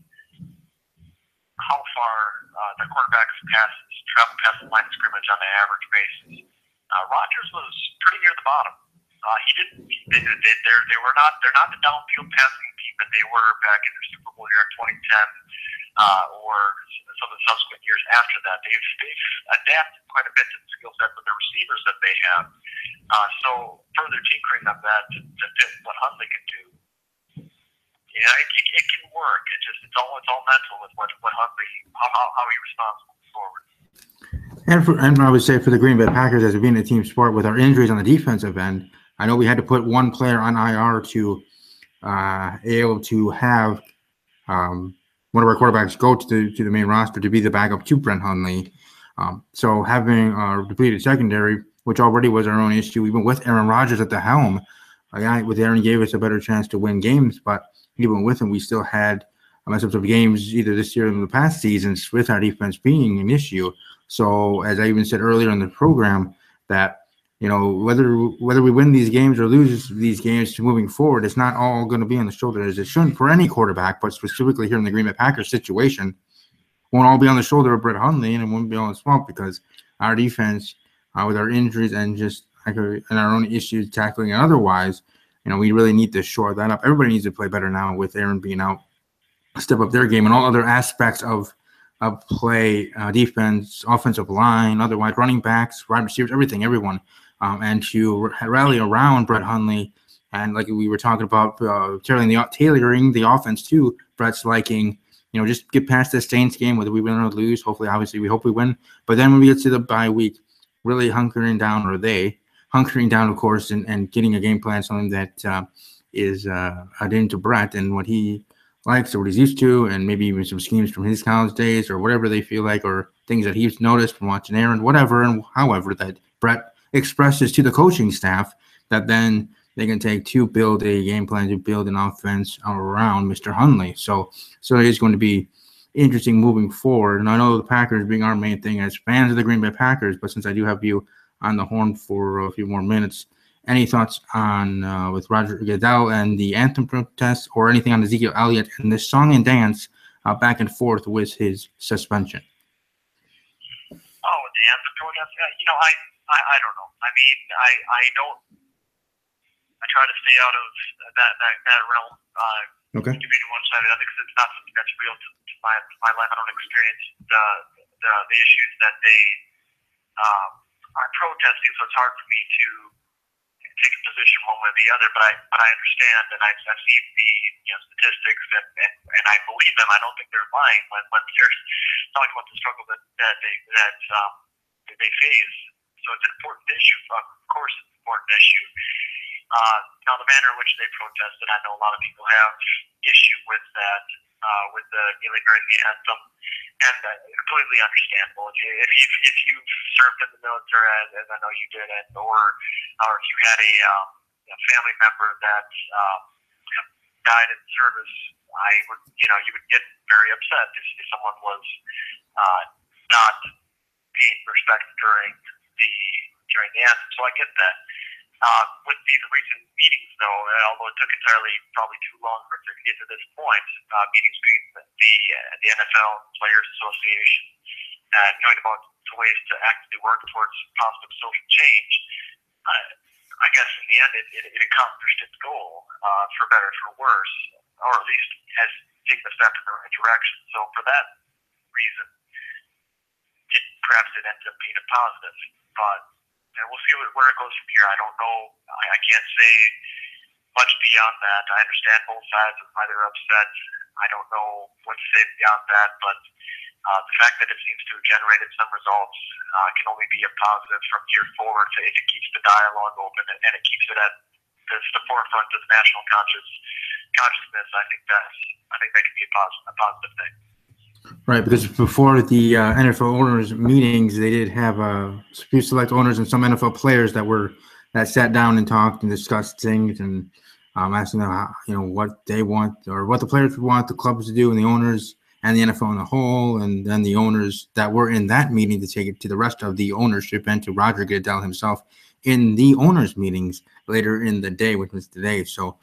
[SPEAKER 2] how far the quarterback's passes travel past the line of scrimmage on an average basis. Rodgers was pretty near the bottom. They're not the downfield passing team that they were back in their Super Bowl year in 2010 or some of the subsequent years after that. They've adapted quite a bit to the skill set of the receivers that they have. So further tinkering of that to fit what Hundley can do, it can work. It's all mental with what Hundley, how he responds moving forward.
[SPEAKER 1] And I would say for the Green Bay Packers, as being a team sport with our injuries on the defensive end, I know we had to put one player on IR to able to have one of our quarterbacks go to the main roster to be the backup to Brett Hundley. So having a depleted secondary, which already was our own issue, even with Aaron Rodgers at the helm, with Aaron gave us a better chance to win games, but even with him, we still had mess-ups of games either this year or in the past seasons with our defense being an issue. So as I even said earlier in the program, that whether we win these games or lose these games moving forward, it's not all going to be on the shoulders. It shouldn't for any quarterback, but specifically here in the Green Bay Packers situation, won't all be on the shoulder of Brett Hundley, and it won't be on the swamp because our defense, with our injuries and just and our own issues tackling and otherwise, we really need to shore that up. Everybody needs to play better now with Aaron being out, step up their game and all other aspects of play, defense, offensive line, otherwise running backs, wide receivers, everyone, and to rally around Brett Hundley. And like we were talking about, tailoring the offense to Brett's liking, just get past the Saints game, whether we win or lose. Hopefully, obviously, we hope we win. But then when we get to the bye week, really hunkering down, of course, and getting a game plan, something that is adhering to Brett and what he likes or what he's used to, and maybe even some schemes from his college days or whatever they feel like, or things that he's noticed from watching Aaron, whatever, and however that Brett expresses to the coaching staff that then they can take to build a game plan, to build an offense around Mr. Hundley. So it is going to be interesting moving forward. And I know the Packers being our main thing as fans of the Green Bay Packers, but since I do have you on the horn for a few more minutes, any thoughts on with Roger Goodell and the anthem protest, or anything on Ezekiel Elliott and this song and dance back and forth with his suspension?
[SPEAKER 2] Oh, the anthem protest. I don't know. I mean, I don't. I try to stay out of that realm.
[SPEAKER 1] Okay.
[SPEAKER 2] To be one sided, I think it's not something that's real to my life. I don't experience the issues that they are protesting, so it's hard for me to take a position one way or the other. But I understand, and I've seen the statistics, and I believe them. I don't think they're lying when they're talking about the struggle that they face. So it's an important issue. Of course, it's an important issue. Now, the manner in which they protested, I know a lot of people have issue with that, with the kneeling during the anthem, and completely understandable. If you've served in the military, as I know you did, or if you had a family member that died in service, you would get very upset if someone was not paying respect during the anthem. So I get that. With these recent meetings, though, although it took probably too long for it to get to this point, meetings between the NFL Players Association and going about ways to actively work towards positive social change, I guess in the end it accomplished its goal, for better or for worse, or at least has taken a step in the right direction. So for that reason, perhaps it ended up being a positive, but. And we'll see where it goes from here. I don't know. I can't say much beyond that. I understand both sides of why they're upset. I don't know what to say beyond that, but the fact that it seems to have generated some results can only be a positive from here forward. If it keeps the dialogue open and it keeps it at the forefront of the national consciousness, I think that can be a positive thing.
[SPEAKER 1] Right, because before the NFL owners meetings, they did have few select owners and some NFL players that sat down and talked and discussed things, and asking them what they want or what the players want the clubs to do, and the owners and the NFL on the whole, and then the owners that were in that meeting to take it to the rest of the ownership and to Roger Goodell himself in the owners meetings later in the day, which was today. So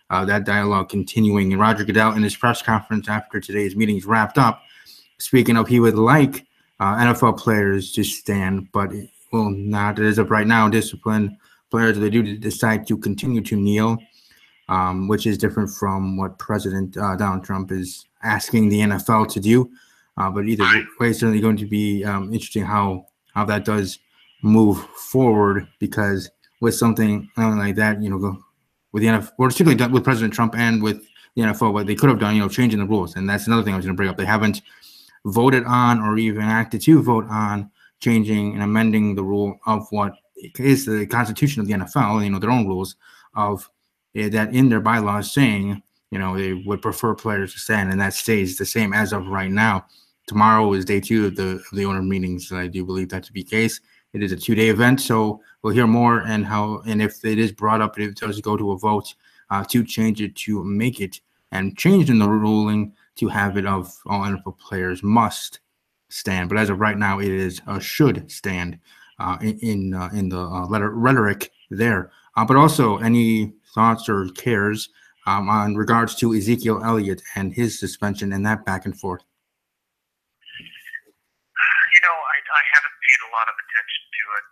[SPEAKER 1] that dialogue continuing, and Roger Goodell in his press conference after today's meetings wrapped up, speaking of, he would like NFL players to stand, but will not, as of right now, discipline players if they do decide to continue to kneel, which is different from what President Donald Trump is asking the NFL to do. But either way, it's certainly going to be interesting how that does move forward, because with something like that, with the NFL, or particularly with President Trump and with the NFL, what they could have done, changing the rules. And that's another thing I was going to bring up. They haven't voted on or even acted to vote on changing and amending the rule of what is the Constitution of the NFL, their own rules of that in their bylaws saying, they would prefer players to stand, and that stays the same as of right now. Tomorrow is day 2 of the owner meetings. I do believe that to be the case. It is a 2-day event, so we'll hear more and if it is brought up, if it does go to a vote to change it, to make it and change in the ruling to have it of all NFL players must stand. But as of right now, it is should stand in the rhetoric there. But also, any thoughts or cares on regards to Ezekiel Elliott and his suspension and that back and forth?
[SPEAKER 2] I haven't paid a lot of attention to it.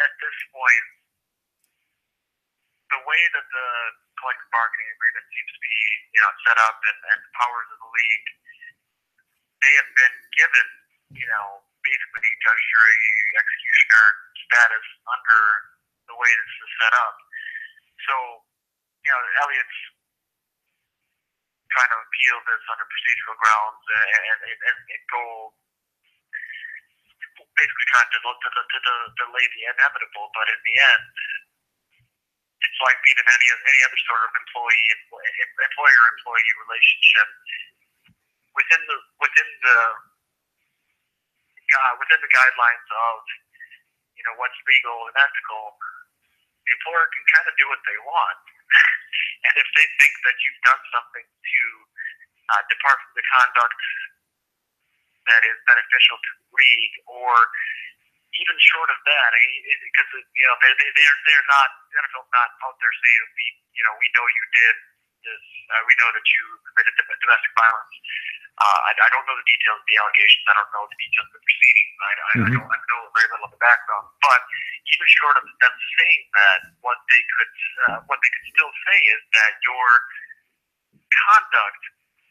[SPEAKER 2] At this point, the way that the collective bargaining agreement seems to be, set up, and the powers of the league, they have been given, basically judge, jury, executioner status under the way this is set up. So, Elliott's trying to appeal this under procedural grounds and go, basically trying to delay the inevitable, but in the end, it's like being in any other sort of employer-employee relationship. Within the guidelines of what's legal and ethical, the employer can kind of do what they want. And if they think that you've done something to depart from the conduct that is beneficial to the league, or even short of that, because they're not, the NFL's not out there saying we know you did this, we know that you committed domestic violence. I don't know the details of the allegations. I don't know the details of the proceedings. I know very little of the background. But even short of them saying that, what they could still say is that your conduct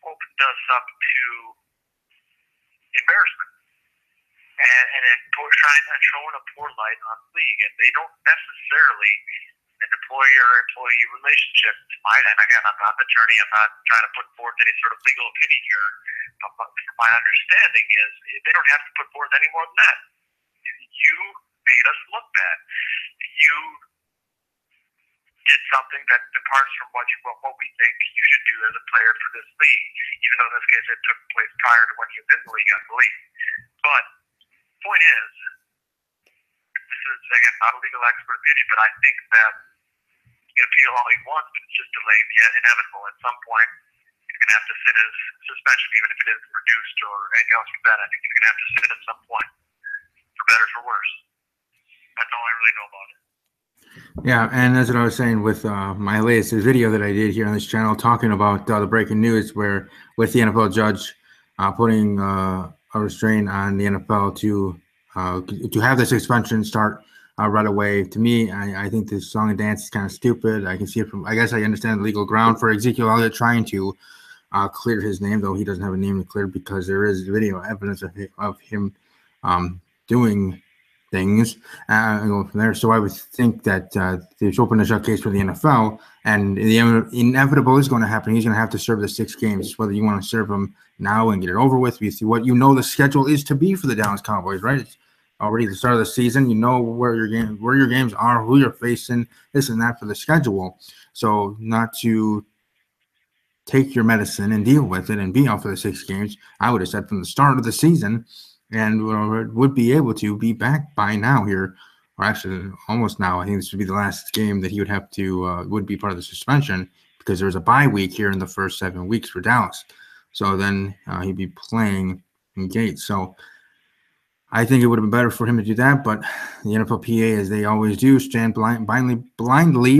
[SPEAKER 2] opened us up to embarrassment and throwing a poor light on the league. And they don't necessarily, an employer-employee relationship, and again, I'm not an attorney, I'm not trying to put forth any sort of legal opinion here, but my understanding is they don't have to put forth any more than that. You made us look bad. You did something that departs from what we think you should do as a player for this league, even though in this case it took place prior to when he was in the league, I believe. But the point is, this is, again, not a legal expert opinion, but I think that he can appeal all he wants, but it's just delaying the inevitable. At some point, he's going to have to sit his suspension, even if it is reduced or anything else like that. I think he's going to have to sit at some point, for better or for worse. That's all I really know about it.
[SPEAKER 1] Yeah, and that's what I was saying with my latest video that I did here on this channel, talking about the breaking news where with the NFL judge putting a restraint on the NFL to have the suspension start right away. To me, I think this song and dance is kind of stupid. I can see it from, I guess I understand the legal ground for Ezekiel Elliott trying to clear his name, though he doesn't have a name to clear because there is video evidence of him doing things and go from there. So I would think that there's open and shut case for the NFL, and the inevitable is going to happen. He's going to have to serve the 6 games, whether you want to serve him now and get it over with. You see what the schedule is to be for the Dallas Cowboys, right? It's already the start of the season. You know where your games are, who you're facing, this and that for the schedule. So not to take your medicine and deal with it and be out for the 6 games, I would have said from the start of the season, and would be able to be back by now here, or actually almost now. I think this would be the last game that he would have to would be part of the suspension, because there was a bye week here in the first 7 weeks for Dallas. So then he'd be playing in Gates. So I think it would have been better for him to do that, but the NFLPA, as they always do, stand blindly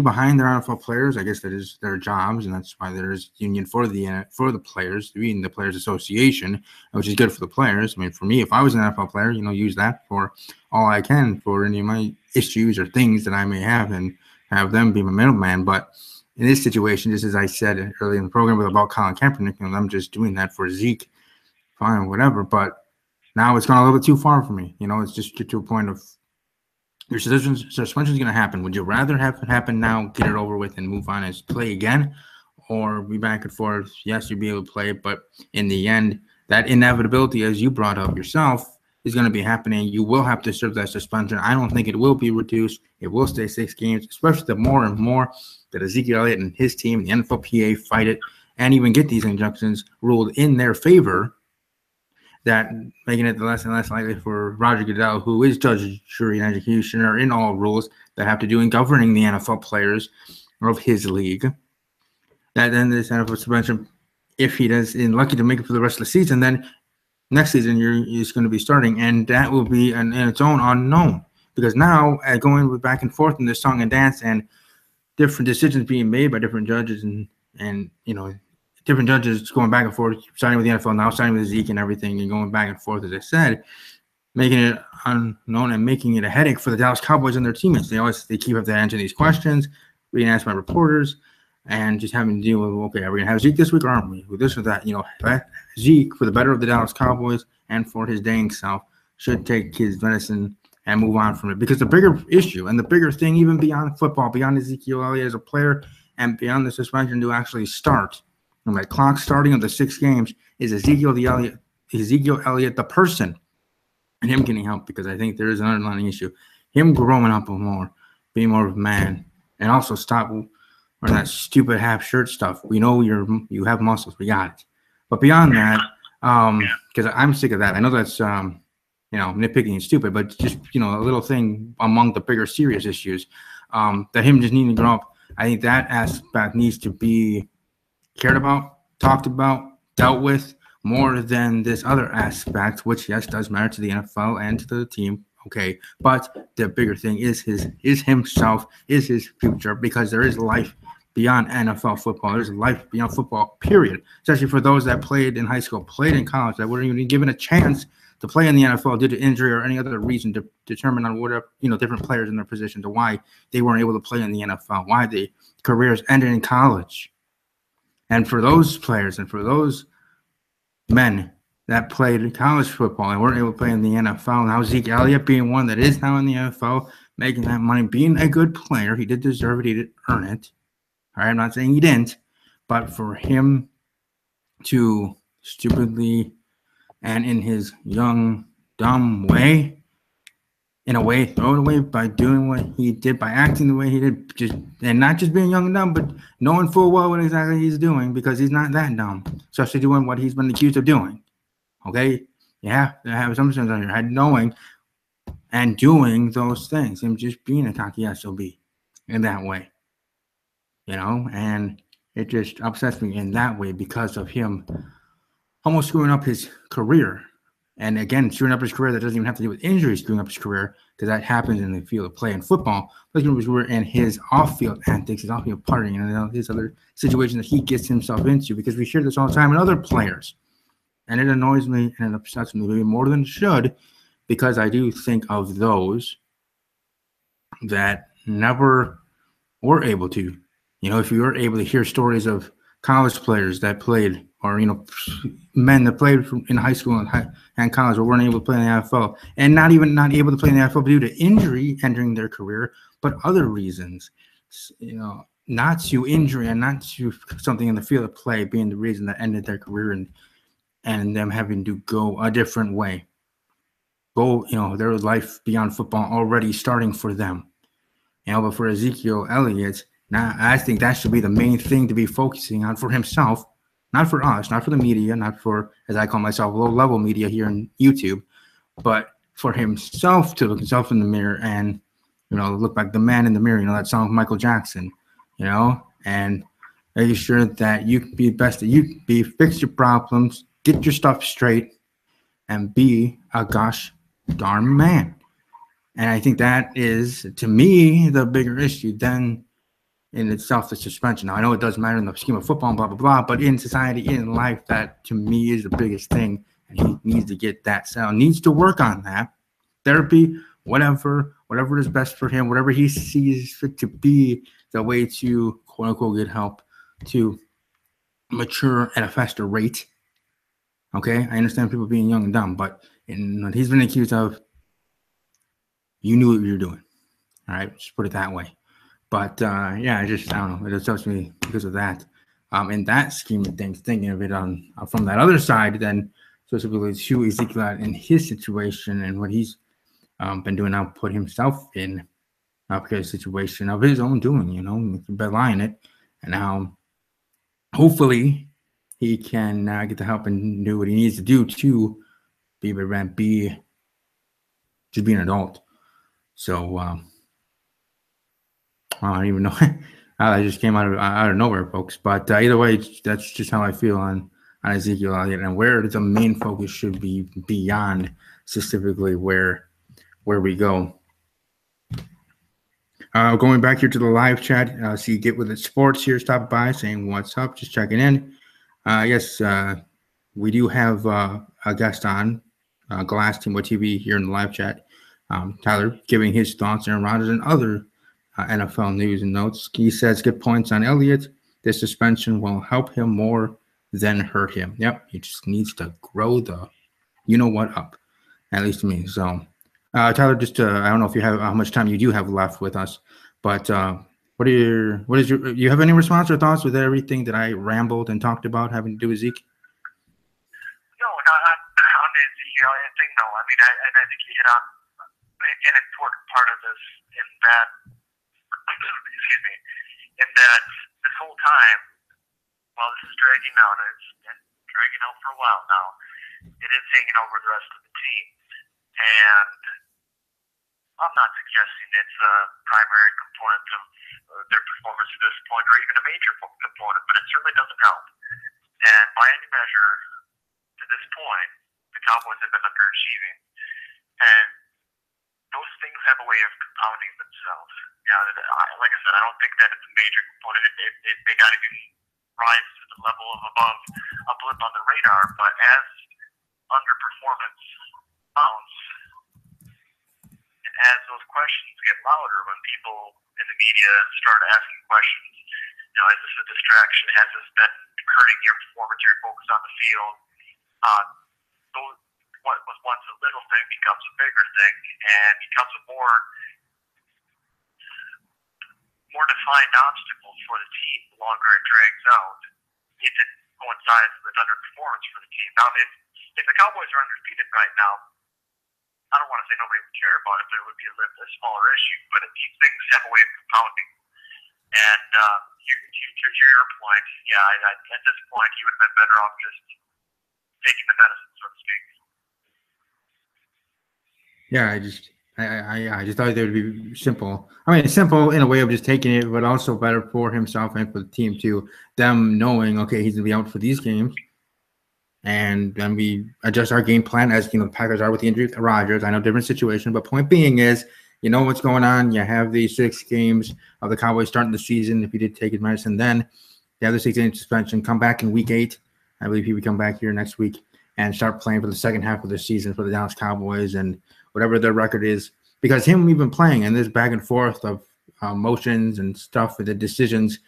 [SPEAKER 1] behind their NFL players. I guess that is their jobs, and that's why there is union for the players, being the Players Association, which is good for the players. I mean, for me, if I was an NFL player, use that for all I can for any of my issues or things that I may have, and have them be my middleman. But in this situation, just as I said earlier in the program about Colin Kaepernick, I'm just doing that for Zeke, fine, whatever, but now it's gone a little bit too far for me. It's just get to a point of your suspension is going to happen. Would you rather have it happen now, get it over with, and move on and play again, or be back and forth? Yes, you'll be able to play, but in the end, that inevitability, as you brought up yourself, is going to be happening. You will have to serve that suspension. I don't think it will be reduced. It will stay 6 games, especially the more and more that Ezekiel Elliott and his team, the NFLPA, fight it and even get these injunctions ruled in their favor, that making it less and less likely for Roger Goodell, who is judge, jury, and executioner in all rules that have to do in governing the NFL players of his league, that then this NFL suspension, if he does lucky to make it for the rest of the season, then next season he's going to be starting, and that will be in its own unknown, because now going back and forth in this song and dance and different decisions being made by different judges and different judges going back and forth, signing with the NFL, now signing with Zeke and everything, and going back and forth, as I said, making it unknown and making it a headache for the Dallas Cowboys and their teammates. They keep up to answer these questions, being asked by reporters, and just having to deal with, okay, are we going to have Zeke this week or aren't we? With this or that, Zeke, for the better of the Dallas Cowboys and for his dang self, should take his medicine and move on from it. Because the bigger issue and the bigger thing, even beyond football, beyond Ezekiel Elliott as a player, and beyond the suspension to actually start, and that clock starting of the 6 games, is Ezekiel Elliott, the person, and him getting help, because I think there is an underlying issue. Him growing up more, being more of a man, and also stop wearing that stupid half shirt stuff. We know you have muscles. We got it. But beyond that, because I'm sick of that. I know that's nitpicking and stupid, but just a little thing among the bigger serious issues. that him just needing to grow up. I think that aspect needs to be cared about, talked about, dealt with more than this other aspect, which yes does matter to the NFL and to the team. Okay, but the bigger thing is himself, is his future, because there is life beyond NFL football. There's life beyond football, period. Especially for those that played in high school, played in college, that weren't even given a chance to play in the NFL due to injury or any other reason to determine on whatever, different players in their position to why they weren't able to play in the NFL, why their careers ended in college. And for those players and for those men that played college football and weren't able to play in the NFL, now Zeke Elliott being one that is now in the NFL, making that money, being a good player, he did deserve it, he did earn it. All right, I'm not saying he didn't, but for him to stupidly and in his young, dumb way, in a way, throw it away by doing what he did, by acting the way he did, and not just being young and dumb, but knowing full well what exactly he's doing, because he's not that dumb, especially doing what he's been accused of doing. Okay? You have to have assumptions on your head, knowing and doing those things, him just being a cocky SOB in that way. And it just upsets me in that way because of him almost screwing up his career. And again, screwing up his career that doesn't even have to do with injuries, screwing up his career, because that happens in the field of play in football. But screwing up his career and his off-field antics, his off-field partying, and his other situations that he gets himself into, because we hear this all the time in other players. And it annoys me and it upsets me more than it should, because I do think of those that never were able to. If you were able to hear stories of college players that played, or men that played in high school and college, or weren't able to play in the NFL, and not able to play in the NFL due to injury entering their career, but other reasons, not to injury and not to something in the field of play being the reason that ended their career, and them having to go a different way, their life beyond football already starting for them. But for Ezekiel Elliott, now I think that should be the main thing to be focusing on for himself, not for us, not for the media, not for, as I call myself, low-level media here on YouTube, but for himself to look himself in the mirror and, look like the man in the mirror, that song of Michael Jackson, and making sure that you can be the best that you can be, fix your problems, get your stuff straight, and be a gosh darn man. And I think that is, to me, the bigger issue than in itself the suspension. Now, I know it does matter in the scheme of football and blah, blah, blah, but in society, in life, that to me is the biggest thing. And he needs to get that sound, needs to work on that. Therapy, whatever is best for him, whatever he sees fit to be the way to, quote unquote, get help to mature at a faster rate. Okay, I understand people being young and dumb, but he's been accused of, you knew what you were doing. All right, just put it that way. But I don't know. It upsets me because of that. In that scheme of things, thinking of it from that other side, then specifically to Ezekiel in his situation and what he's been doing now, put himself in a situation of his own doing, belying it, and now hopefully he can get the help and do what he needs to do to be just be an adult. So I don't even know. That just came out of nowhere, folks. But either way, that's just how I feel on Ezekiel Elliott, and where the main focus should be beyond specifically where we go. Going back here to the live chat, see Get With It Sports here, stop by saying what's up, just checking in. Yes, we do have a guest on Glass Team TV here in the live chat. Tyler giving his thoughts on Rodgers and other NFL news and notes. He says, good points on Elliott. This suspension will help him more than hurt him. Yep, he just needs to grow the you-know-what up, at least to me. So, Tyler, just I don't know if you have how much time you do have left with us, but you have any response or thoughts with everything that I rambled and talked about having to do with Zeke?
[SPEAKER 2] No, not on the Ezekiel thing, no. I mean, I think you hit on an important part of this in that, excuse me, in that this whole time, while this is dragging out, and it's been dragging out for a while now, it is hanging over the rest of the team. And I'm not suggesting it's a primary component of their performance at this point, or even a major component, but it certainly doesn't help. And by any measure, to this point, the Cowboys have been underachieving, and those things have a way of compounding themselves. Like I said, I don't think that it's a major component. It may not even rise to the level of above a blip on the radar, but as underperformance mounts, and as those questions get louder, when people in the media start asking questions, is this a distraction? Has this been hurting your performance, your focus on the field? What was once a little thing becomes a bigger thing, and becomes a more defined obstacle for the team the longer it drags out, if it coincides with underperformance for the team. Now, if the Cowboys are undefeated right now, I don't want to say nobody would care about it, but it would be a smaller issue. But these things have a way of compounding. And to your point, at this point, he would have been better off just taking the medicine, so to speak.
[SPEAKER 1] Yeah, I just thought they would be simple. I mean, simple in a way of just taking it, but also better for himself and for the team too. Them knowing, okay, he's gonna be out for these games, and then we adjust our game plan as the Packers are with the injury of Rodgers. I know different situation, but point being is, you know what's going on. You have the 6 games of the Cowboys starting the season. If he did take his medicine, then you have the 6-game suspension. Come back in week 8. I believe he would come back here next week and start playing for the second half of the season for the Dallas Cowboys and whatever their record is. Because him even playing in this back and forth of motions and stuff with the decisions,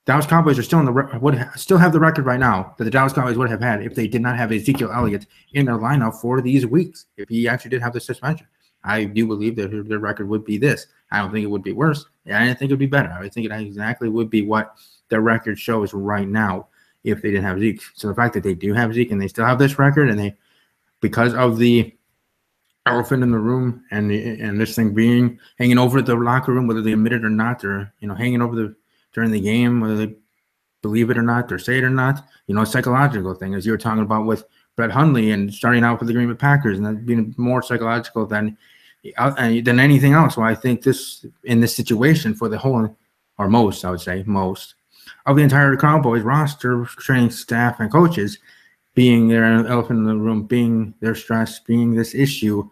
[SPEAKER 1] Dallas Cowboys are still would still have the record right now that the Dallas Cowboys would have had if they did not have Ezekiel Elliott in their lineup for these weeks. If he actually did have the suspension, I do believe that their record would be this. I don't think it would be worse. I didn't think it would be better. I think it exactly would be what their record shows right now if they didn't have Zeke. So the fact that they do have Zeke and they still have this record, and they, because of the elephant in the room and this thing being hanging over the locker room, whether they admit it or not, or hanging over during the game, whether they believe it or not, or say it or not, a psychological thing, as you were talking about with Brett Hundley and starting out with the Green Bay Packers, and that being more psychological than anything else. Well, I think in this situation for the whole, or most, I would say, most of the entire Cowboys roster, training staff, and coaches, being their elephant in the room, being their stress, being this issue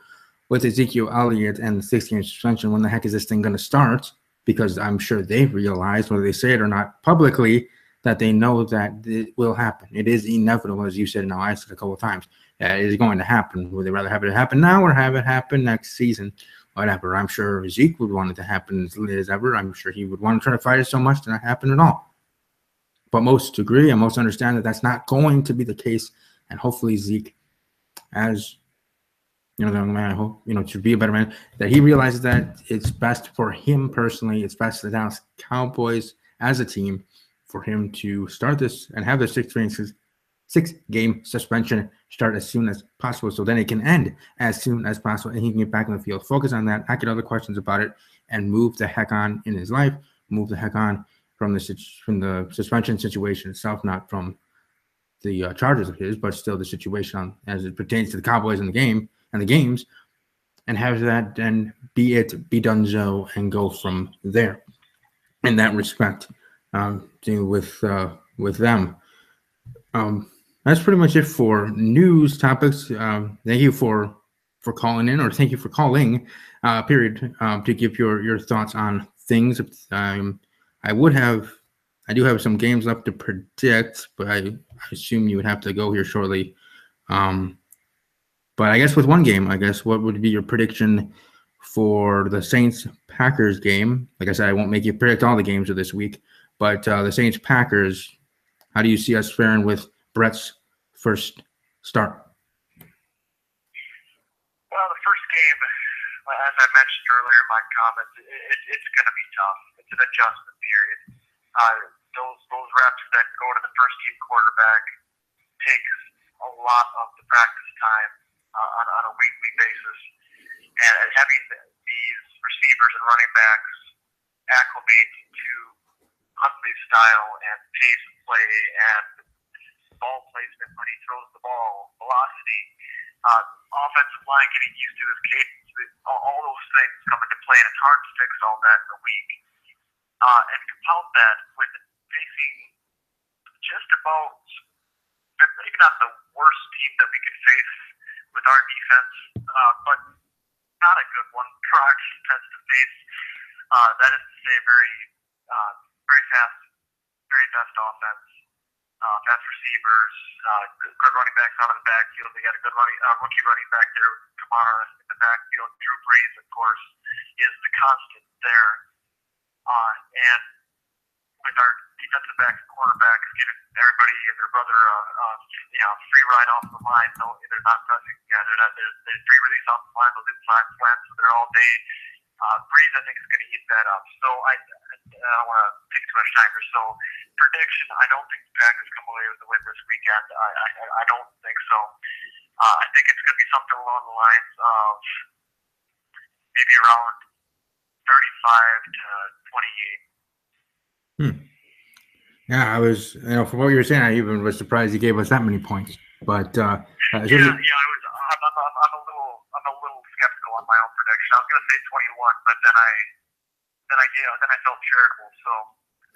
[SPEAKER 1] with Ezekiel Elliott and the 6-game suspension. When the heck is this thing going to start? Because I'm sure they've realized, whether they say it or not publicly, that they know that it will happen. It is inevitable, as you said. Now, I said a couple of times, that it is going to happen. Would they rather have it happen now or have it happen next season? Whatever. I'm sure Zeke would want it to happen as late as ever. I'm sure he would want to try to fight it so much to not happen at all. But most agree and most understand that that's not going to be the case. And hopefully Zeke, as the young man, I hope, to be a better man, that he realizes that it's best for him personally, it's best for the Dallas Cowboys as a team for him to start this and have the 6-game suspension start as soon as possible, so then it can end as soon as possible and he can get back in the field, focus on that, not get other questions about it, and move the heck on in his life, move the heck on from the suspension situation itself, not from the charges of his, but still the situation as it pertains to the Cowboys and the game and the games, and have that then be donezo and go from there in that respect. With them. That's pretty much it for news topics. Thank you for calling in, or thank you for calling. Period. To give your thoughts on things. I do have some games left to predict, but I assume you would have to go here shortly. But I guess with one game, what would be your prediction for the Saints-Packers game? Like I said, I won't make you predict all the games of this week, but the Saints-Packers, how do you see us faring with Brett's first start?
[SPEAKER 2] Well, the first game, as I mentioned earlier in my comments, it's going to be tough. It's an adjustment period. Those reps that go to the first-team quarterback takes a lot of the practice time on a weekly basis. And having these receivers and running backs acclimate to Huntley's style and pace of play and ball placement when he throws the ball, velocity, offensive line getting used to his cadence, all those things come into play, and it's hard to fix all that in a week. And compound that with facing just about, maybe not the worst team that we could face with our defense, but not a good one for our defense to face. That is to say, very fast offense, fast receivers, good running backs out of the backfield. They got a good rookie running back there, Kamara in the backfield. Drew Brees, of course, is the constant there. And with our defensive backs and cornerbacks giving everybody and their brother free ride off the line. No, they're not pressing. Yeah, they're free release off the line. Those inside slants, so they're all day. Breeze, I think, is going to eat that up. So I don't want to take too much time here. So prediction, I don't think the Packers come away with the win this weekend. I don't think so. I think it's going to be something along the lines of maybe around 35 to 28.
[SPEAKER 1] Yeah, I was, from what you were saying, I even was surprised he gave us that many points. But
[SPEAKER 2] I was. I'm a little skeptical on my own prediction. I was going to say 21, but then I felt charitable. So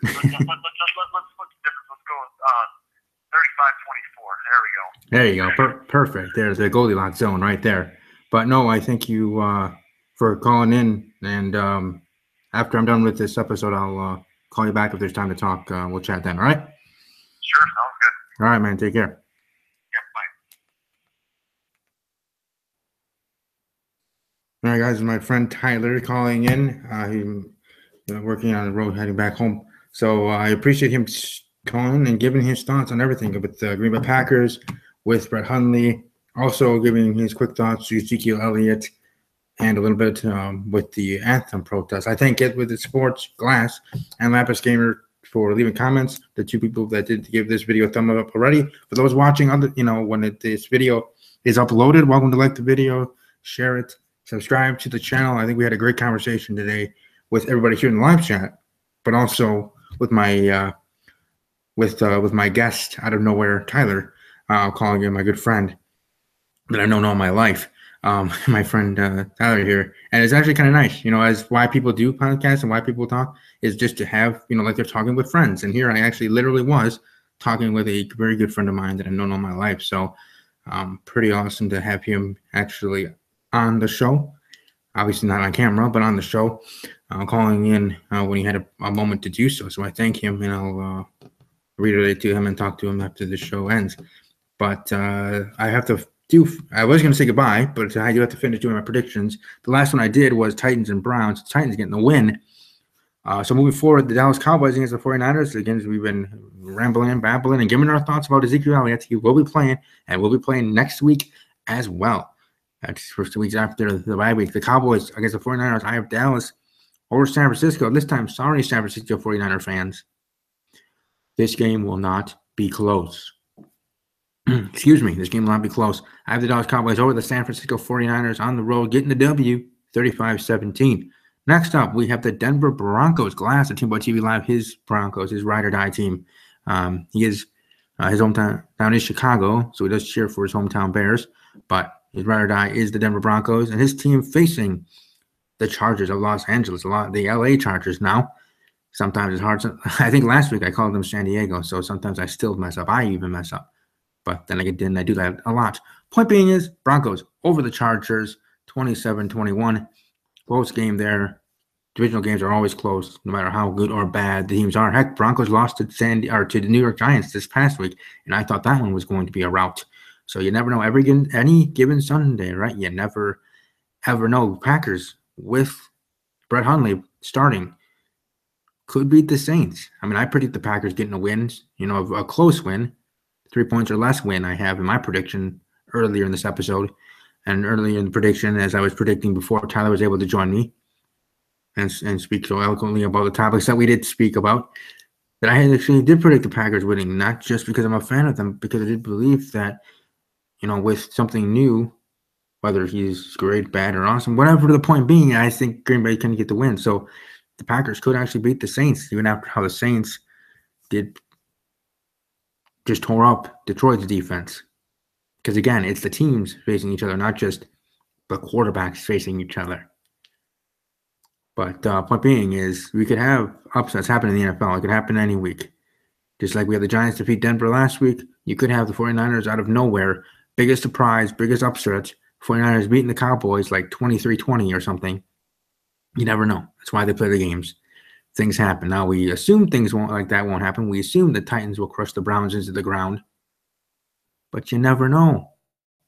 [SPEAKER 2] let's split the difference. Let's go with 35-24. There we go.
[SPEAKER 1] There you go. Perfect. There's the Goldilocks zone right there. But no, I thank you for calling in. And after I'm done with this episode, I'll call you back if there's time to talk. We'll chat then. All right?
[SPEAKER 2] Sure. Sounds good.
[SPEAKER 1] All right, man. Take care.
[SPEAKER 2] Yeah, bye.
[SPEAKER 1] All right, guys. My friend Tyler calling in. He's working on the road heading back home. So I appreciate him calling and giving his thoughts on everything with the Green Bay Packers, with Brett Hundley, also giving his quick thoughts to Ezekiel Elliott, and a little bit with the anthem protest. I thank Get With It Sports, Glass, and Lapis Gamer for leaving comments. The two people that did give this video a thumb up already. For those watching, when this video is uploaded, welcome to like the video, share it, subscribe to the channel. I think we had a great conversation today with everybody here in the live chat, but also with my with my guest out of nowhere, Tyler, calling in my good friend that I've known all my life. My friend Tyler here, and it's actually kind of nice, as why people do podcasts and why people talk is just to have, like they're talking with friends. And here I actually literally was talking with a very good friend of mine that I've known all my life. So pretty awesome to have him actually on the show. Obviously not on camera, but on the show, calling in when he had a moment to do so. So I thank him, and I'll reiterate to him and talk to him after the show ends. But I have to I was going to say goodbye, but I do have to finish doing my predictions. The last one I did was Titans and Browns. Titans getting the win. So moving forward, the Dallas Cowboys against the 49ers. Again, we've been rambling, babbling, and giving our thoughts about Ezekiel Elliott. He will be playing, and will be playing next week as well. That's for 2 weeks after the bye week. The Cowboys against the 49ers. I have Dallas over San Francisco. This time, sorry, San Francisco 49er fans. This game will not be close. Excuse me, this game will not be close. I have the Dallas Cowboys over the San Francisco 49ers on the road, getting the W, 35-17. Next up, we have the Denver Broncos. Glass at Team Boy TV Live, his Broncos, his ride or die team. His hometown down is Chicago, so he does cheer for his hometown Bears. But his ride or die is the Denver Broncos, and his team facing the Chargers of Los Angeles, the LA Chargers now. Sometimes it's hard. I think last week I called them San Diego, so sometimes I still mess up. I even mess up. But then again, I do that a lot. Point being is Broncos over the Chargers, 27-21. Close game there. Divisional games are always close, no matter how good or bad the teams are. Heck, Broncos lost to the New York Giants this past week, and I thought that one was going to be a rout. So you never know. Any given Sunday, right? You never ever know. Packers with Brett Hundley starting could beat the Saints. I mean, I predict the Packers getting a win, a close win. 3 points or less win I have in my prediction earlier in this episode, and earlier in the prediction, as I was predicting before Tyler was able to join me and speak so eloquently about the topics that we did speak about, that I actually did predict the Packers winning, not just because I'm a fan of them, because I did believe that, with something new, whether he's great, bad, or awesome, whatever the point being, I think Green Bay can get the win. So the Packers could actually beat the Saints, even after how the Saints did just tore up Detroit's defense. Because, again, it's the teams facing each other, not just the quarterbacks facing each other. But point being is we could have upsets happen in the NFL. It could happen any week. Just like we had the Giants defeat Denver last week, you could have the 49ers out of nowhere. Biggest surprise, biggest upset. 49ers beating the Cowboys like 23-20 or something. You never know. That's why they play the games. Things happen. Now, we assume things won't happen. We assume the Titans will crush the Browns into the ground. But you never know.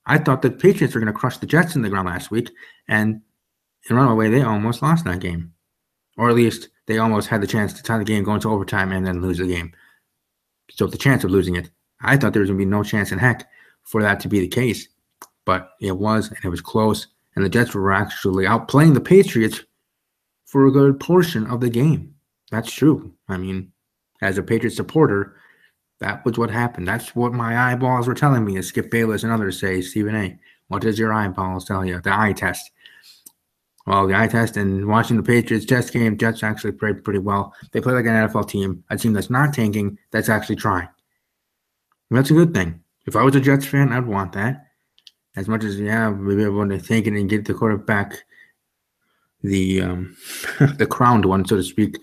[SPEAKER 1] I thought the Patriots were going to crush the Jets in the ground last week, and in runaway, they almost lost that game. Or at least they almost had the chance to tie the game, go into overtime, and then lose the game. So the chance of losing it, I thought there was going to be no chance in heck for that to be the case. But it was, and it was close. And the Jets were actually outplaying the Patriots for a good portion of the game. That's true. I mean, as a Patriots supporter, that was what happened. That's what my eyeballs were telling me, as Skip Bayless and others say. Stephen A., what does your eyeballs tell you? The eye test. Well, the eye test and watching the Patriots-Jets game, Jets actually played pretty well. They play like an NFL team, a team that's not tanking, that's actually trying. And that's a good thing. If I was a Jets fan, I'd want that. As much as, yeah, we'd be able to tank it and get the quarterback, the crowned one, so to speak,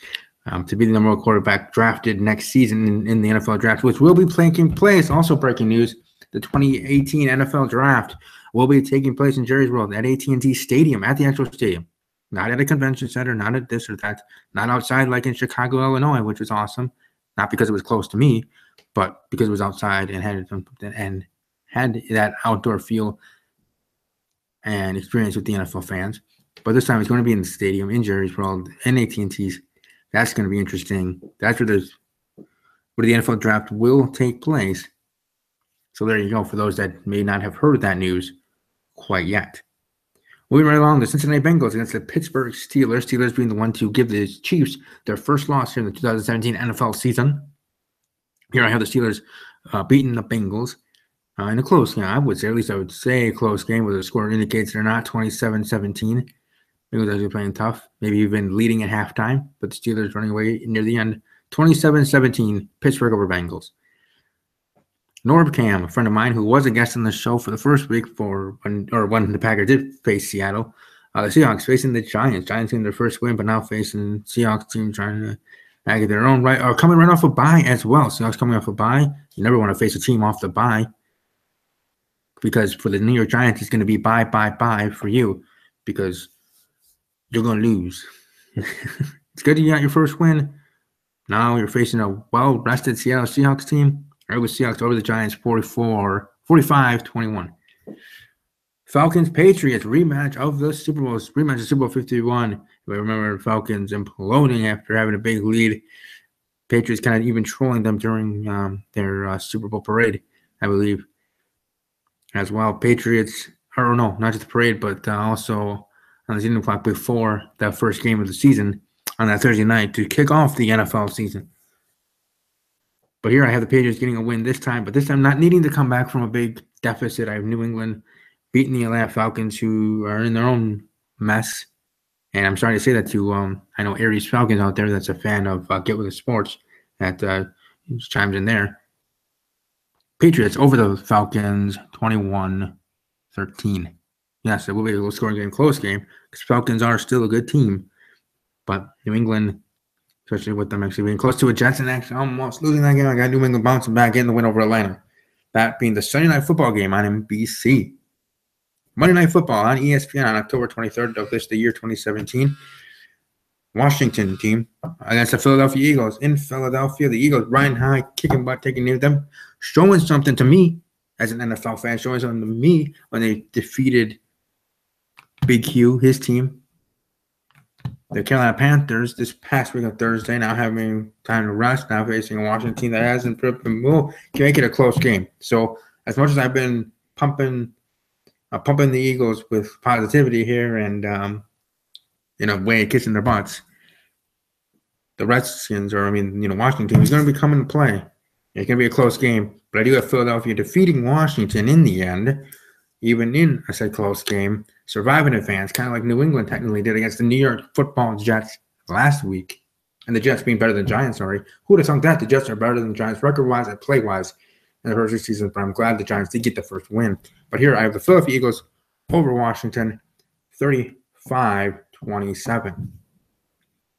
[SPEAKER 1] to be the number one quarterback drafted next season in the NFL draft, which will be taking place. Also breaking news, the 2018 NFL draft will be taking place in Jerry's World at AT&T Stadium, at the actual stadium. Not at a convention center, not at this or that, not outside like in Chicago, Illinois, which was awesome. Not because it was close to me, but because it was outside and had that outdoor feel and experience with the NFL fans. But this time it's going to be in the stadium, in Jerry's World, in AT&T's. That's going to be interesting. That's where the NFL draft will take place. So there you go, for those that may not have heard that news quite yet. Moving right along, the Cincinnati Bengals against the Pittsburgh Steelers. Steelers being the one to give the Chiefs their first loss here in the 2017 NFL season. Here I have the Steelers beating the Bengals in a close game. I would say a close game where the score indicates they're not 27-17. Bengals actually playing tough, maybe even leading at halftime, but the Steelers running away near the end. 27-17, Pittsburgh over Bengals. Norb Cam, a friend of mine who was a guest on the show for the first week when the Packers did face Seattle. The Seahawks facing the Giants. Giants getting their first win, but now facing Seahawks team trying to get their own right, or coming right off a bye as well. Seahawks coming off a bye. You never want to face a team off the bye, because for the New York Giants, it's going to be bye for you, because you're going to lose. It's good you got your first win. Now you're facing a well-rested Seattle Seahawks team. It was Seahawks over the Giants 45-21. Falcons-Patriots rematch of the Super Bowl. Rematch of Super Bowl 51. If I remember, Falcons imploding after having a big lead. Patriots kind of even trolling them during their Super Bowl parade, I believe, as well. Patriots, or no, not just the parade, but also on the season clock before that first game of the season on that Thursday night to kick off the NFL season. But here I have the Patriots getting a win this time, but this time not needing to come back from a big deficit. I have New England beating the Atlanta Falcons, who are in their own mess. And I'm sorry to say that to, I know Aries Falcons out there that's a fan of Get With The Sports that chimes in there. Patriots over the Falcons 21-13. Yes, it will be a low-scoring game, close game, because Falcons are still a good team. But New England, especially with them actually being close to a Jets and actually almost losing that game, I got New England bouncing back, getting the win over Atlanta. That being the Sunday Night Football game on NBC. Monday Night Football on ESPN on October 23rd of the year 2017. Washington team against the Philadelphia Eagles. In Philadelphia, the Eagles riding high, kicking butt, taking near them, showing something to me as an NFL fan, showing something to me when they defeated Big Q, his team, the Carolina Panthers, this past week on Thursday, now having time to rest, now facing a Washington team that hasn't can make it a close game. So as much as I've been pumping the Eagles with positivity here and in a way kissing their butts, the Redskins, or Washington team is going to be coming to play. It's going to be a close game, but I do have Philadelphia defeating Washington in the end, even in a close game, surviving advance, kind of like New England technically did against the New York Football Jets last week, and the Jets being better than Giants. Sorry, who would have thought that? The Jets are better than the Giants record-wise and play-wise in the first season, but I'm glad the Giants did get the first win. But here I have the Philadelphia Eagles over Washington 35-27.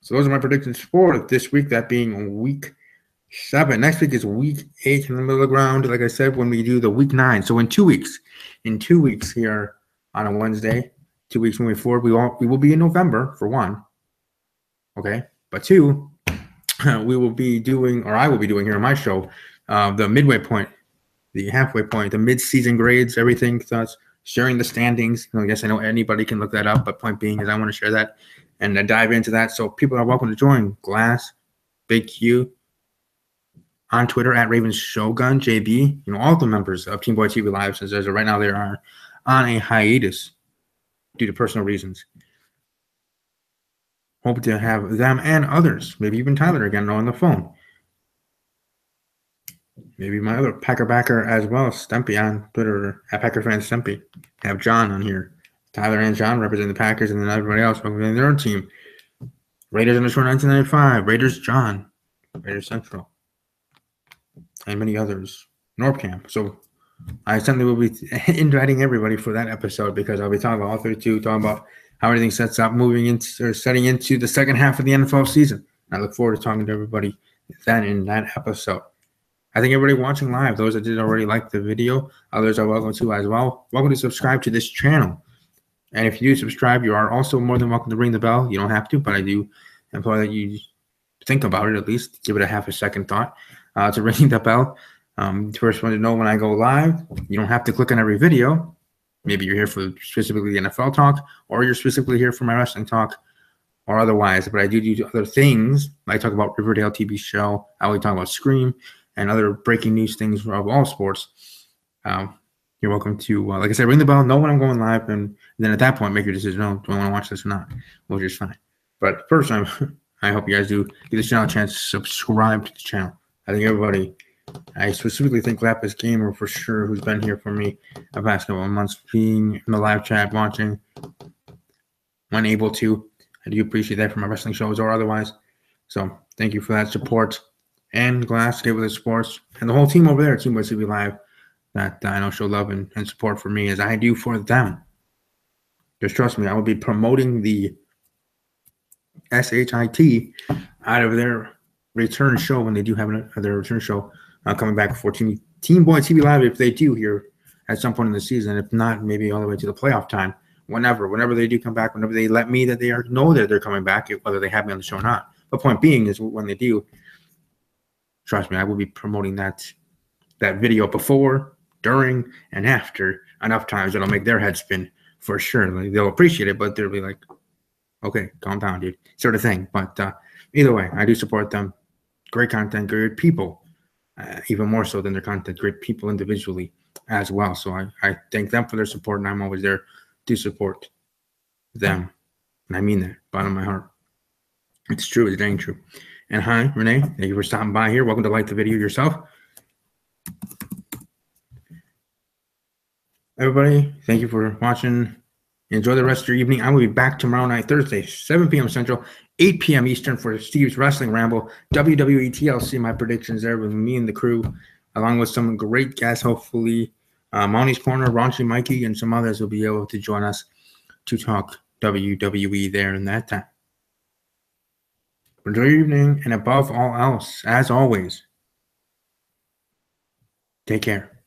[SPEAKER 1] So those are my predictions for this week, that being week 7. Next week is week 8 in the middle of the ground, like I said, when we do the week 9. So in 2 weeks here on a Wednesday, 2 weeks moving forward, we will be in November for 1. Okay, but 2, we will be doing, or I will be doing here on my show, the midway point, the halfway point, the mid-season grades, everything, thus sharing the standings. I guess I know anybody can look that up, but point being is I want to share that and dive into that. So people are welcome to join. Glass, Big Q, on Twitter at Ravens Shogun, JB, all the members of Team Boy TV Live, since as of right now they are on a hiatus due to personal reasons. Hope to have them and others, maybe even Tyler again on the phone. Maybe my other Packer backer as well, Stumpy on Twitter at Packer Fan Stumpy. Have John on here. Tyler and John represent the Packers, and then everybody else representing their own team. Raiders underscore 1995, Raiders John, Raiders Central, and many others. North Camp. So I certainly will be inviting everybody for that episode because I'll be talking about all 32, talking about how everything sets up, setting into the second half of the NFL season. I look forward to talking to everybody then in that episode. I think everybody watching live, those that did already like the video, others are welcome to as well. Welcome to subscribe to this channel. And if you do subscribe, you are also more than welcome to ring the bell. You don't have to, but I do implore that you think about it at least. Give it a half a second thought to ring the bell. First one to know when I go live. You don't have to click on every video. Maybe you're here for specifically the NFL talk, or you're specifically here for my wrestling talk, or otherwise. But I do other things. I talk about Riverdale TV show. I will talk about Scream and other breaking news things of all sports. You're welcome to, like I said, ring the bell, know when I'm going live, and then at that point, make your decision. No, do I want to watch this or not? Which is fine. But first, I hope you guys do give this channel a chance to subscribe to the channel. I think everybody, I specifically think Lapis Gamer for sure, who's been here for me the past couple of months, being in the live chat, watching, when able to. I do appreciate that for my wrestling shows or otherwise. So thank you for that support. And Glass, Get With It Sports, and the whole team over there, Team Boy TV Live, that I know show love and support for me as I do for them. Just trust me, I will be promoting the SHIT out of their return show when they do have their return show coming back for Team Boy TV Live if they do here at some point in the season. If not, maybe all the way to the playoff time. Whenever they do come back, whenever they let me know that they're coming back, whether they have me on the show or not. The point being is when they do, trust me, I will be promoting that video before, during, and after enough times that'll make their head spin for sure. Like, they'll appreciate it, but they'll be like, okay, calm down, dude, sort of thing. But either way, I do support them. Great content, great people, even more so than their content, great people individually as well. So I thank them for their support, and I'm always there to support them. And I mean that, bottom of my heart. It's true, it's dang true. And hi, Renee, thank you for stopping by here. Welcome to like the video yourself. Everybody, thank you for watching. Enjoy the rest of your evening. I will be back tomorrow night, Thursday, 7 p.m. Central, 8 p.m. Eastern for Steve's Wrestling Ramble. WWE TLC, my predictions there with me and the crew, along with some great guests, hopefully. Monty's Corner, Raunchy Mikey, and some others will be able to join us to talk WWE there in that time. Enjoy your evening, and above all else, as always, take care.